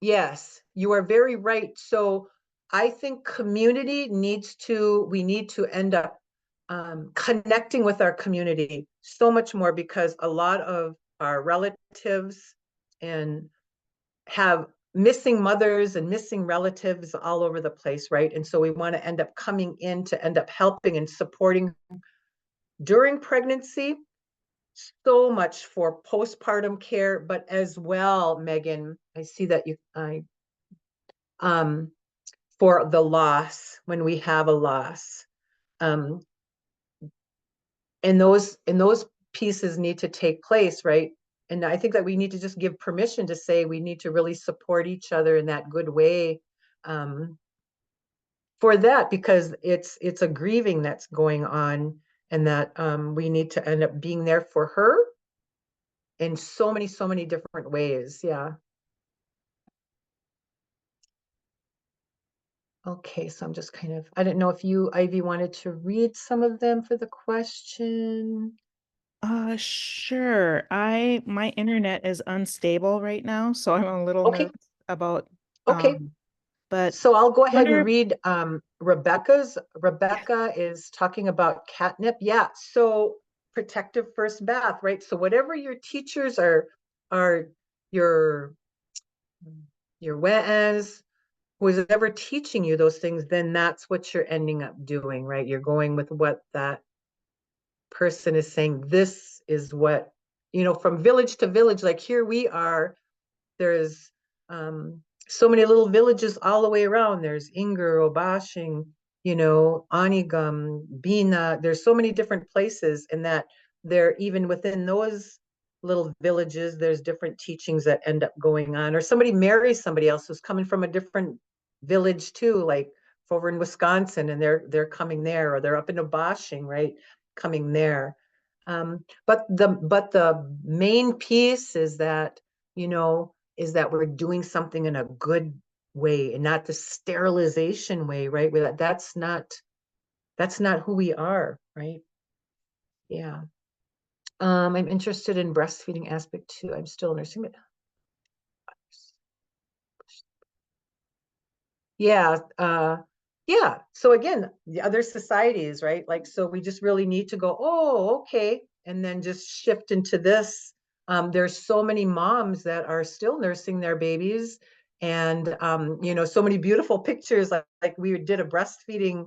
Yes, you are very right. So I think we need to end up connecting with our community so much more, because a lot of our relatives and have missing mothers and missing relatives all over the place, right? And so we want to end up coming in to end up helping and supporting during pregnancy, so much for postpartum care, but as well, Megan, I see that um, for the loss, when we have a loss. Um, and those pieces need to take place, right? And I think that we need to just give permission to say we need to really support each other in that good way, for that, because it's a grieving that's going on, and that we need to end up being there for her in so many different ways. Yeah. Okay, so I'm just kind of, I didn't know if you, Ivy, wanted to read some of them for the question. Sure. My internet is unstable right now, so I'm a little Okay, nervous about okay. but So I'll go ahead wonder and if read Rebecca's. Rebecca is talking about catnip. Yeah, so protective first bath, right? So whatever your teachers are your your WEAs, who is ever teaching you those things, then that's what you're ending up doing, right? You're going with what that person is saying. This is what, from village to village, like here we are, there's so many little villages all the way around. There's Inger, Obashing, Anigam, Bina. There's so many different places, and that they're even within those little villages, there's different teachings that end up going on. Or somebody marries somebody else who's coming from a different village too, like over in Wisconsin, and they're coming there, or they're up in Obashing, right? Coming there. But the main piece is that, we're doing something in a good way and not the sterilization way, right? That's not who we are, right? Yeah. I'm interested in breastfeeding aspect too. I'm still nursing it. Yeah. Yeah. So again, the other societies, right? Like, so we just really need to go, oh, okay. And then just shift into this. There's so many moms that are still nursing their babies, and so many beautiful pictures. Like we did a breastfeeding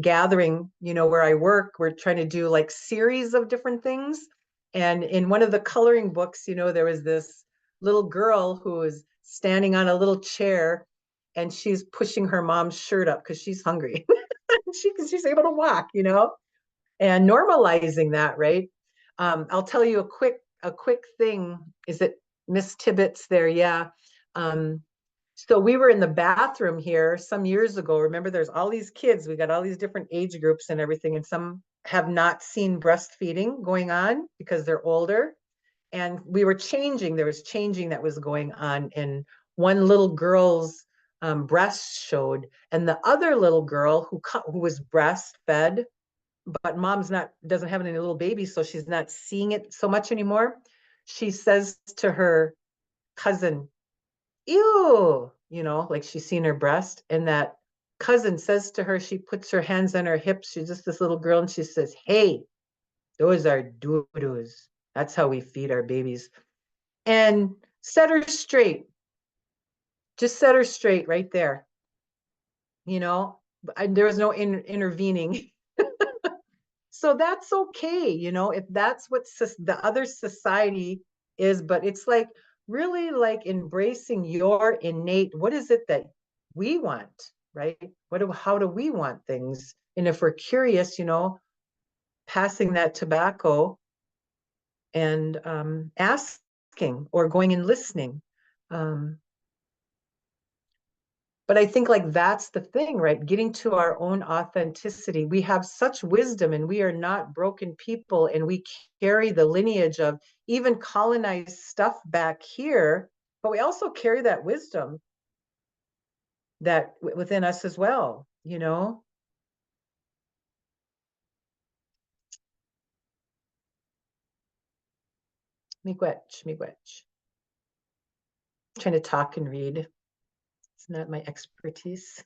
gathering, where I work. We're trying to do like series of different things. And in one of the coloring books, there was this little girl who was standing on a little chair, and she's pushing her mom's shirt up because she's hungry. She's able to walk, and normalizing that, right? I'll tell you a quick thing. Is it Miss Tibbetts there? Yeah. Um, so we were in the bathroom here some years ago. Remember, there's all these kids. We got all these different age groups and everything, and some have not seen breastfeeding going on because they're older. And we were changing. There was changing that was going on, and one little girl's breast showed, and the other little girl who was breastfed, but mom's not doesn't have any little babies, so she's not seeing it so much anymore. She says to her cousin, "Ew," like she's seen her breast, and that cousin says to her, she puts her hands on her hips. She's just this little girl, and she says, "Hey, those are doo-doos. That's how we feed our babies." And set her straight. Just set her straight right there. There was no intervening. So that's okay, if that's what the other society is. But it's like really like embracing your innate, what is it that we want, right? How do we want things? And if we're curious, passing that tobacco and asking or going and listening. But I think like that's the thing, right? Getting to our own authenticity. We have such wisdom, and we are not broken people, and we carry the lineage of even colonized stuff back here, but we also carry that wisdom that within us as well. Miigwech. Trying to talk and read. It's not my expertise.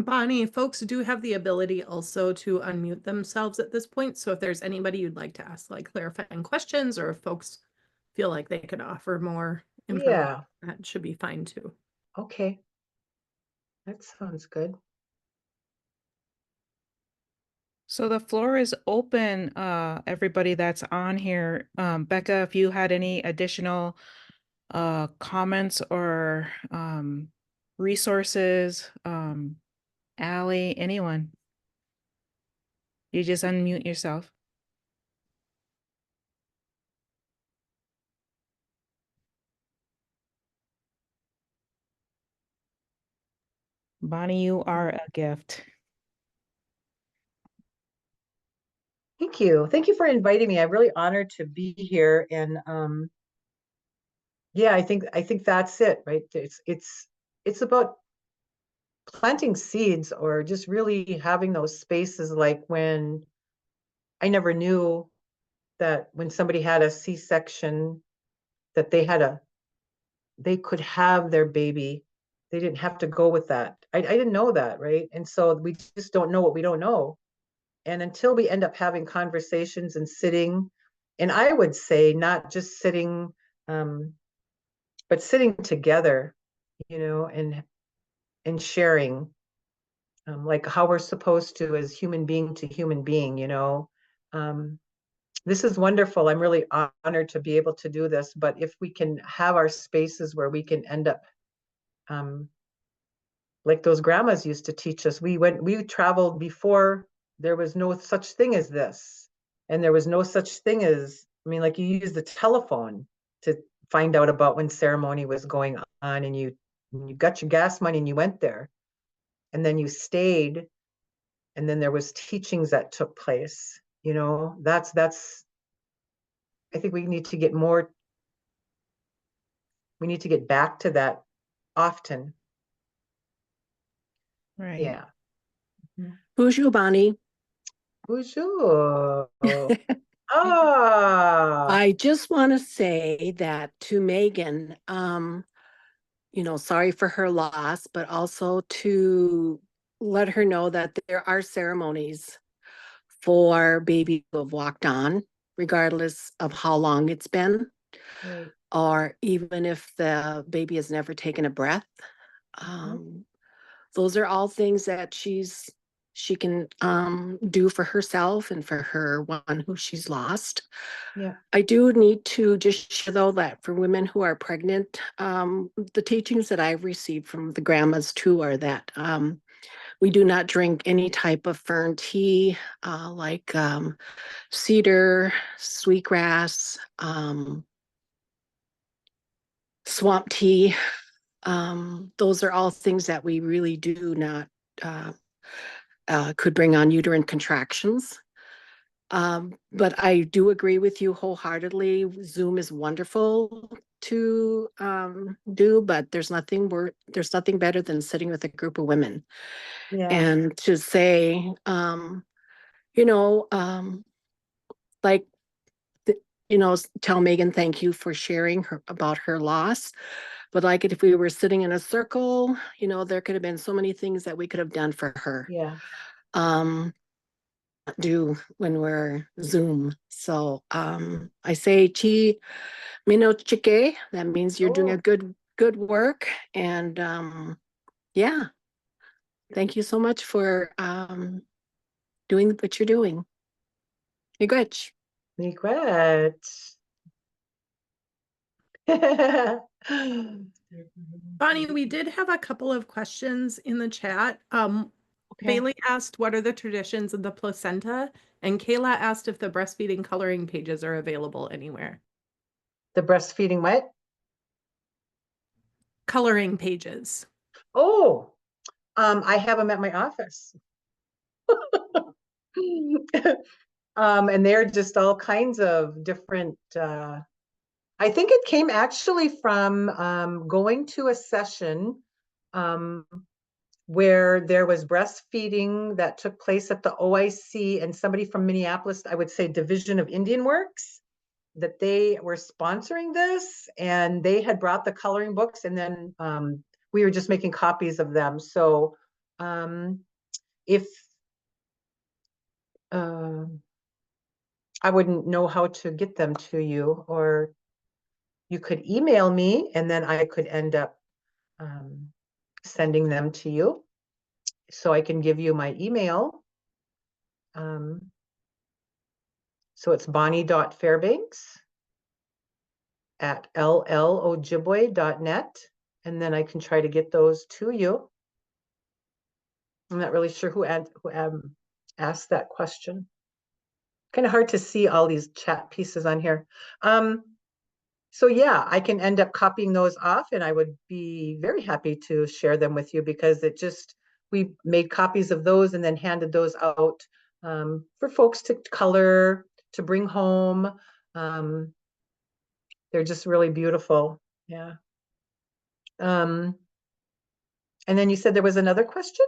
Bonnie, folks do have the ability also to unmute themselves at this point. So if there's anybody you'd like to ask like clarifying questions, or if folks feel like they could offer more information, Yeah. that should be fine too. Okay. That sounds good. So the floor is open, everybody that's on here. Becca, if you had any additional comments or resources, Allie, anyone, you just unmute yourself. Bonnie, you are a gift. Thank you. Thank you for inviting me. I'm really honored to be here. And yeah, I think that's it, right? It's about planting seeds or just really having those spaces like when I never knew that when somebody had a C-section that they could have their baby. They didn't have to go with that. I didn't know that, right? And so we just don't know what we don't know. And until we end up having conversations and sitting, and I would say not just sitting, um, but sitting together, and sharing, like how we're supposed to as human being to human being. Um, this is wonderful. I'm really honored to be able to do this. But if we can have our spaces where we can end up, um, like those grandmas used to teach us, we traveled before there was no such thing as this. And there was no such thing as, I mean, like you use the telephone to find out about when ceremony was going on, and you got your gas money and you went there, and then you stayed, and then there was teachings that took place. That's I think we need to get back to that often. Right. Yeah. Bonjour, Bonnie. Bonjour. Ah, I just want to say that to Megan, sorry for her loss, but also to let her know that there are ceremonies for babies who have walked on, regardless of how long it's been, right. or even if the baby has never taken a breath. Those are all things that she can do for herself and for her one who she's lost. Yeah. I do need to just share though that for women who are pregnant, the teachings that I've received from the grandmas too are that we do not drink any type of fern tea, like cedar, sweetgrass, swamp tea. Those are all things that we really do not could bring on uterine contractions. But I do agree with you wholeheartedly. Zoom is wonderful to do, but there's nothing better than sitting with a group of women Yeah. and to say, you know, like, tell Megan thank you for sharing about her loss. But like if we were sitting in a circle, there could have been so many things that we could have done for her. Yeah. Do when we're Zoom. So I say chi mino chike. That means you're doing a good work. And yeah, thank you so much for doing what you're doing. Miigwech. Miigwech. Bonnie, we did have a couple of questions in the chat. Okay. Bailey asked, what are the traditions of the placenta? And Kayla asked if the breastfeeding coloring pages are available anywhere. The breastfeeding what? Coloring pages. Oh, I have them at my office. And they're just all kinds of different, I think it came actually from going to a session where there was breastfeeding that took place at the OIC, and somebody from Minneapolis, I would say Division of Indian Works, that they were sponsoring this, and they had brought the coloring books, and then we were just making copies of them. So if I wouldn't know how to get them to you, or you could email me and then I could end up sending them to you. So I can give you my email. So it's bonnie.fairbanks@llojibwe.net. And then I can try to get those to you. I'm not really sure who asked that question. Kind of hard to see all these chat pieces on here. So yeah, I can end up copying those off, and I would be very happy to share them with you, because we made copies of those and then handed those out for folks to color, to bring home. They're just really beautiful. Yeah. And then you said there was another question?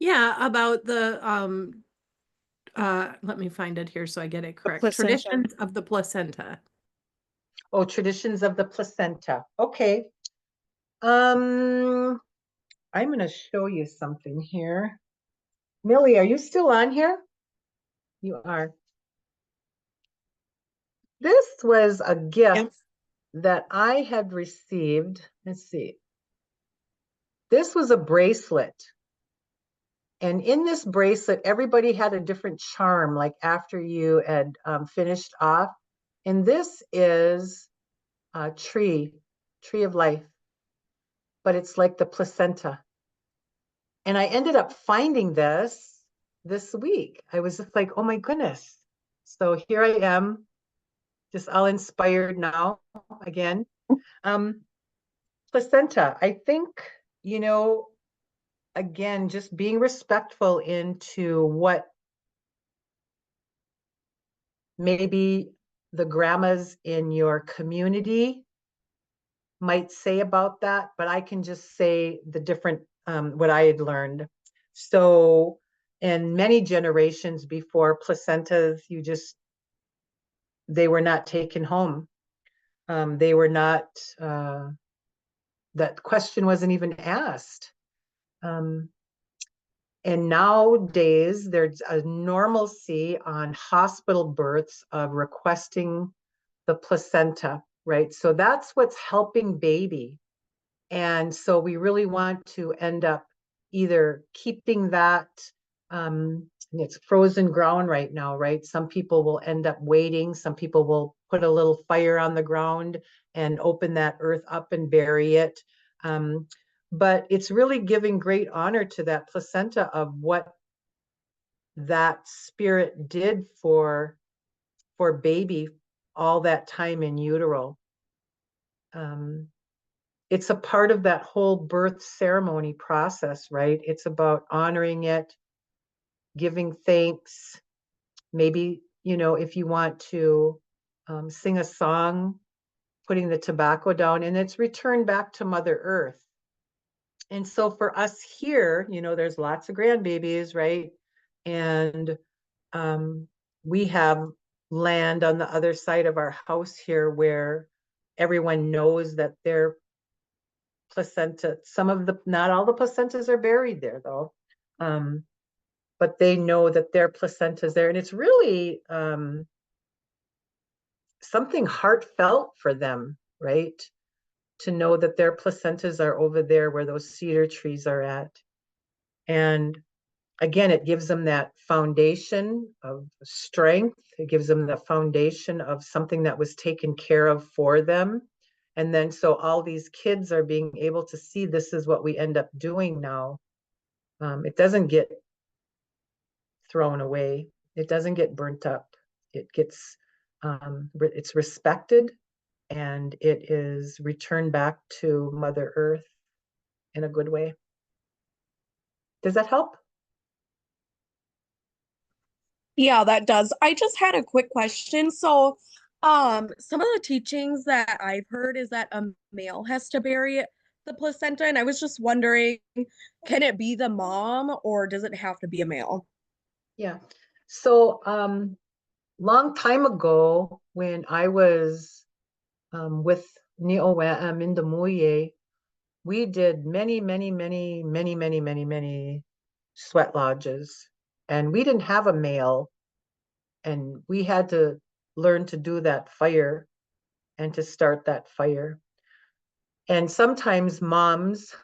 Yeah, about the let me find it here so I get it correct. placenta. Traditions of the placenta. Oh, traditions of the placenta. Okay. I'm going to show you something here. Millie, are you still on here? You are. This was a gift that I had received. Let's see. This was a bracelet. And in this bracelet, everybody had a different charm, like after you had finished off. And this is a tree of life, but it's like the placenta. And I ended up finding this week. I was just like, oh my goodness. So here I am, just all inspired now again. Placenta, I think, you know, again, just being respectful into what maybe the grandmas in your community might say about that, but I can just say the different, what I had learned. So in many generations before, placentas, they were not taken home. They were not, that question wasn't even asked. And nowadays, there's a normalcy on hospital births of requesting the placenta, right? So that's what's helping baby. And so we really want to end up either keeping that, it's frozen ground right now, right? Some people will end up waiting. Some people will put a little fire on the ground and open that earth up and bury it. But it's really giving great honor to that placenta of what that spirit did for baby all that time in utero. It's a part of that whole birth ceremony process, right? It's about honoring it, giving thanks. Maybe, you know, if you want to sing a song, putting the tobacco down, and it's returned back to Mother Earth. And so for us here, you know, there's lots of grandbabies, right? And we have land on the other side of our house here where everyone knows that their placenta, not all the placentas are buried there though. But they know that their placenta's there. And it's really something heartfelt for them, right? To know that their placentas are over there where those cedar trees are at. And again, it gives them that foundation of strength. It gives them the foundation of something that was taken care of for them. And then so all these kids are being able to see this is what we end up doing now. It doesn't get thrown away. It doesn't get burnt up. It gets, it's respected and it is returned back to Mother Earth in a good way. Does that help? Yeah, that does. I just had a quick question. So, some of the teachings that I've heard is that a male has to bury the placenta, and I was just wondering, can it be the mom or does it have to be a male? Yeah. So, long time ago, when I was with Ni'owa Mindamuye, we did many sweat lodges, and we didn't have a male, and we had to learn to do that fire and to start that fire. And sometimes moms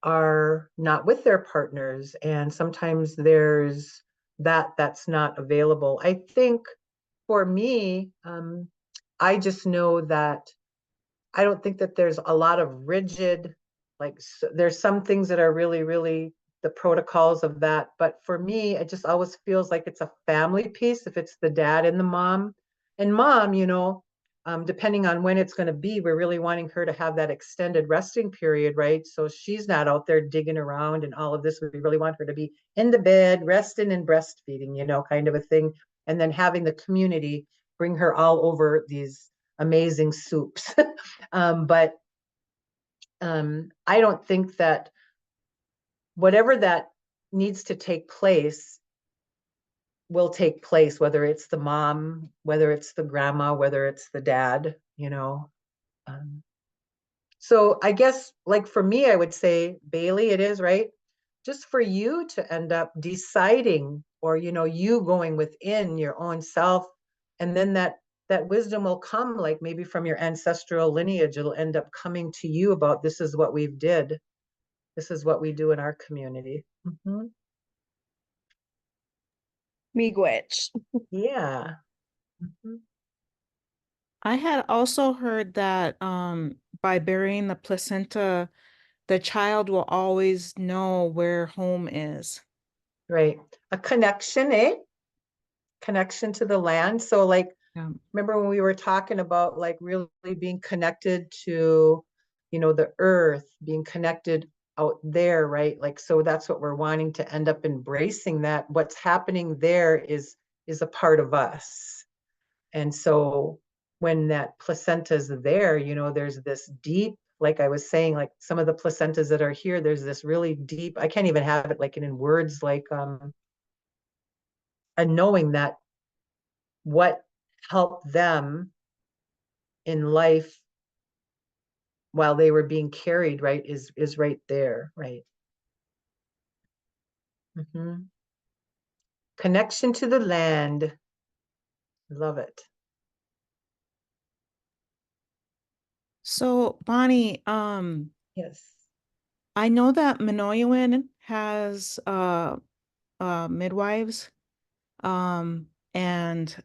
are not with their partners, and sometimes there's that's not available. I think for me, I just know that I don't think that there's a lot of rigid, like there's some things that are really the protocols of that. But for me, it just always feels like it's a family piece if it's the dad and the mom. And mom, you know, depending on when it's going to be, we're really wanting her to have that extended resting period, right? So she's not out there digging around and all of this. We really want her to be in the bed, resting and breastfeeding, you know, kind of a thing. And then having the community bring her all over these amazing soups. But I don't think that whatever that needs to take place will take place, whether it's the mom, whether it's the grandma, whether it's the dad, you know. So I guess, like for me, I would say, Bailey, it is, right? Just for you to end up deciding, or, you know, you going within your own self, and then that wisdom will come, like maybe from your ancestral lineage. It'll end up coming to you about, this is what we've did. This is what we do in our community. Mm-hmm. Miigwech. Yeah. Mm-hmm. I had also heard that by burying the placenta, the child will always know where home is. Right. A connection, eh? Connection to the land. So like, Yeah. remember when we were talking about like really being connected to, you know, the earth, being connected out there, right? Like, so that's what we're wanting to end up embracing, that what's happening there is a part of us. And so when that placenta is there, you know, there's this deep, like I was saying, like some of the placentas that are here, there's this really deep, I can't even have it like in words, like and knowing that what helped them in life while they were being carried, right, is right there, right? Mm-hmm. Connection to the land. Love it. So, Bonnie, Yes. I know that Minoyuin has midwives, and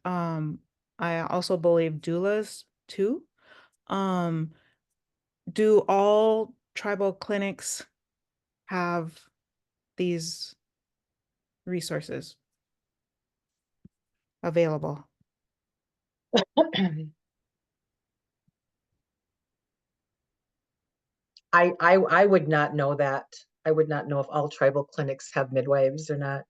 I also believe doulas too. Um, do all tribal clinics have these resources available? I would not know that. I would not know if all tribal clinics have midwives or not.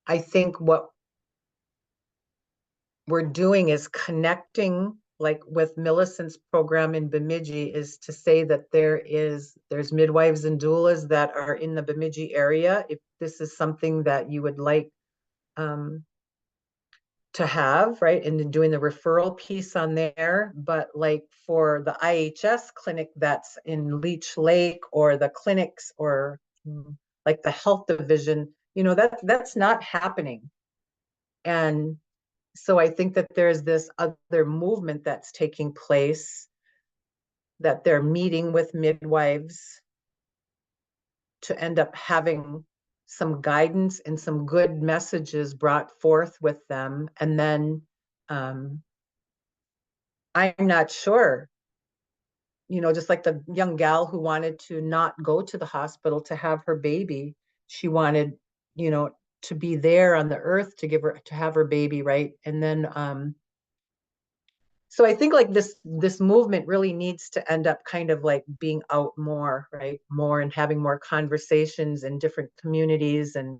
I think what we're doing is connecting, like with Millicent's program in Bemidji, is to say that there's midwives and doulas that are in the Bemidji area. If this is something that you would like to have, right, and then doing the referral piece on there. But like for the IHS clinic that's in Leech Lake, or the clinics, or like the health division, you know, that's not happening. And so I think that there's this other movement that's taking place, that they're meeting with midwives to end up having some guidance and some good messages brought forth with them. And then I'm not sure, you know, just like the young gal who wanted to not go to the hospital to have her baby. She wanted, you know, to be there on the earth to have her baby, right? And then so I think like this movement really needs to end up kind of like being out more, right? More, and having more conversations in different communities and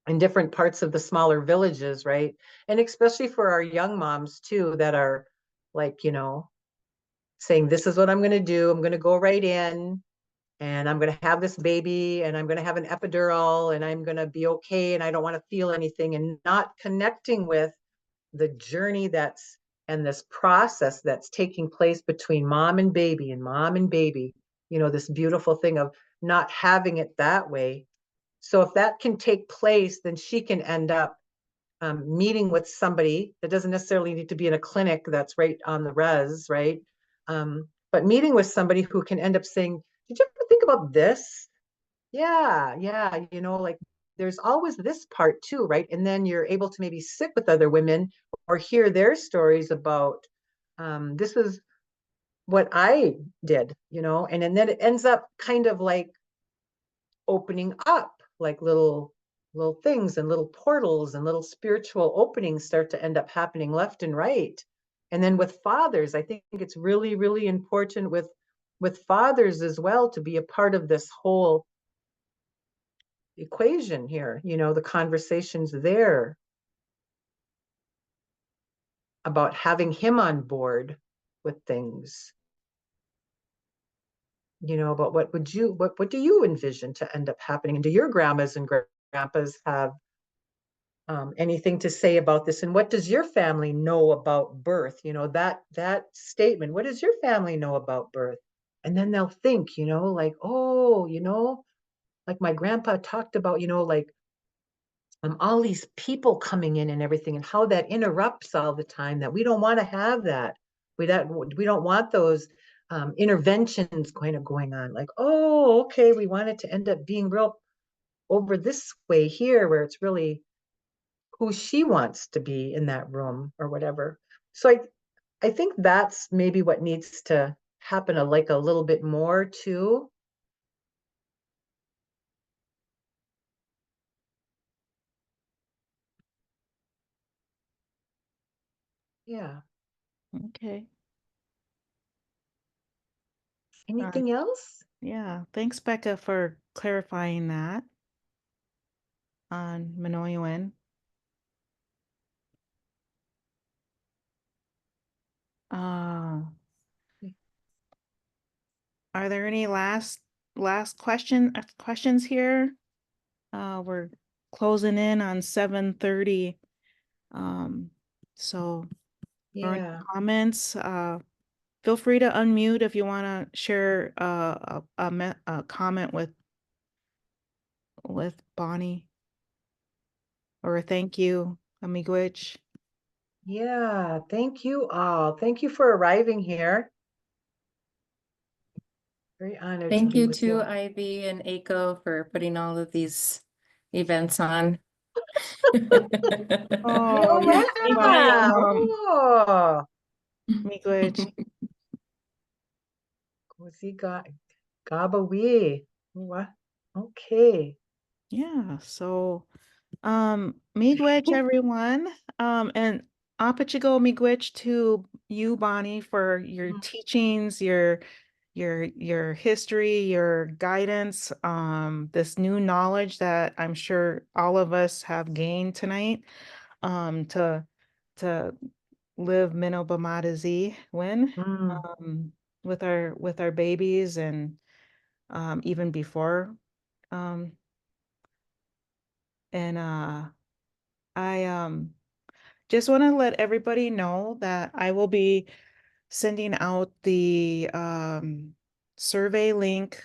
in different parts of the smaller villages, right? And especially for our young moms too, that are like, you know, saying, this is what I'm going to do. I'm going to go right in, and I'm going to have this baby, and I'm going to have an epidural, and I'm going to be okay, and I don't want to feel anything, and not connecting with the journey and this process that's taking place between mom and baby, and mom and baby, you know, this beautiful thing of not having it that way. So if that can take place, then she can end up meeting with somebody that doesn't necessarily need to be in a clinic that's right on the res, right? But meeting with somebody who can end up saying, did you ever think about this? Yeah, you know, like there's always this part too, right? And then you're able to maybe sit with other women or hear their stories about this is what I did, you know, and then it ends up kind of like opening up like little little things and little portals and little spiritual openings start to end up happening left and right. And then with fathers, I think it's really, really important with fathers as well to be a part of this whole equation here, you know, the conversations there about having him on board with things, you know, about what do you envision to end up happening? And do your grandmas and grandpas have anything to say about this? And what does your family know about birth? You know, that statement, what does your family know about birth? And then they'll think, you know, like, oh, you know, like my grandpa talked about, you know, like all these people coming in and everything, and how that interrupts all the time, that we don't want to have that. We don't want those interventions kind of going on. Like, oh, okay, we want it to end up being real over this way here, where it's really who she wants to be in that room or whatever. So I think that's maybe what needs to happen a little bit more too. Yeah. Okay. Anything else? Yeah. Thanks, Becca, for clarifying that on Minoyuin. Are there any last questions here? We're closing in on 7:30. So for any Yeah. comments, feel free to unmute if you want to share a comment with Bonnie, or a thank you, amigwich. Yeah, thank you all. Thank you for arriving here. Very honored to Thank be you with to you. Ivy and AICHO for putting all of these events on. Oh, Yeah. Oh, amigwich. Kosi Gabawi. What? Okay. Yeah, so miigwech everyone. And apachigo miigwech to you, Bonnie, for your teachings, your history, your guidance, this new knowledge that I'm sure all of us have gained tonight, to live Minobamadazi win, with our babies, and even before. And I just want to let everybody know that I will be sending out the survey link.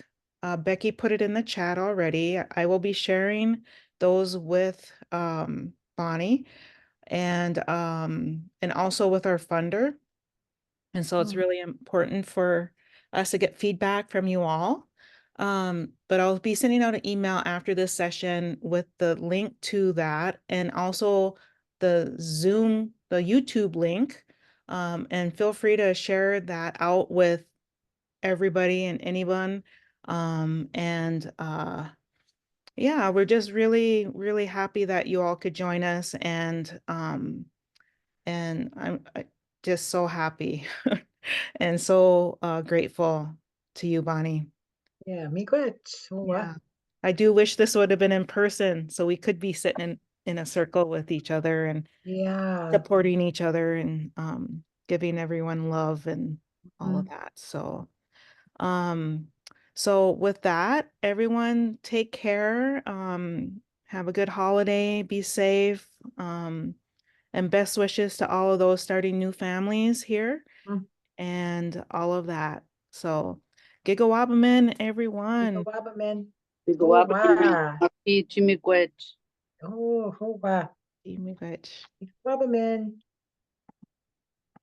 Becky put it in the chat already. I will be sharing those with Bonnie, and also with our funder. And so it's really important for us to get feedback from you all. But I'll be sending out an email after this session with the link to that, and also the YouTube link. And feel free to share that out with everybody and anyone. Yeah, we're just really, really happy that you all could join us, and I'm just so happy and so grateful to you, Bonnie. Yeah, miigwech. Yeah. I do wish this would have been in person, so we could be sitting in a circle with each other and Yeah. supporting each other, and giving everyone love and all of that. So with that, everyone take care. Have a good holiday, be safe. And best wishes to all of those starting new families here, and all of that. So, Gigawabaman, everyone. Gabaman. Chimiquet. Oh, hoa. Imigwich. Gabaman.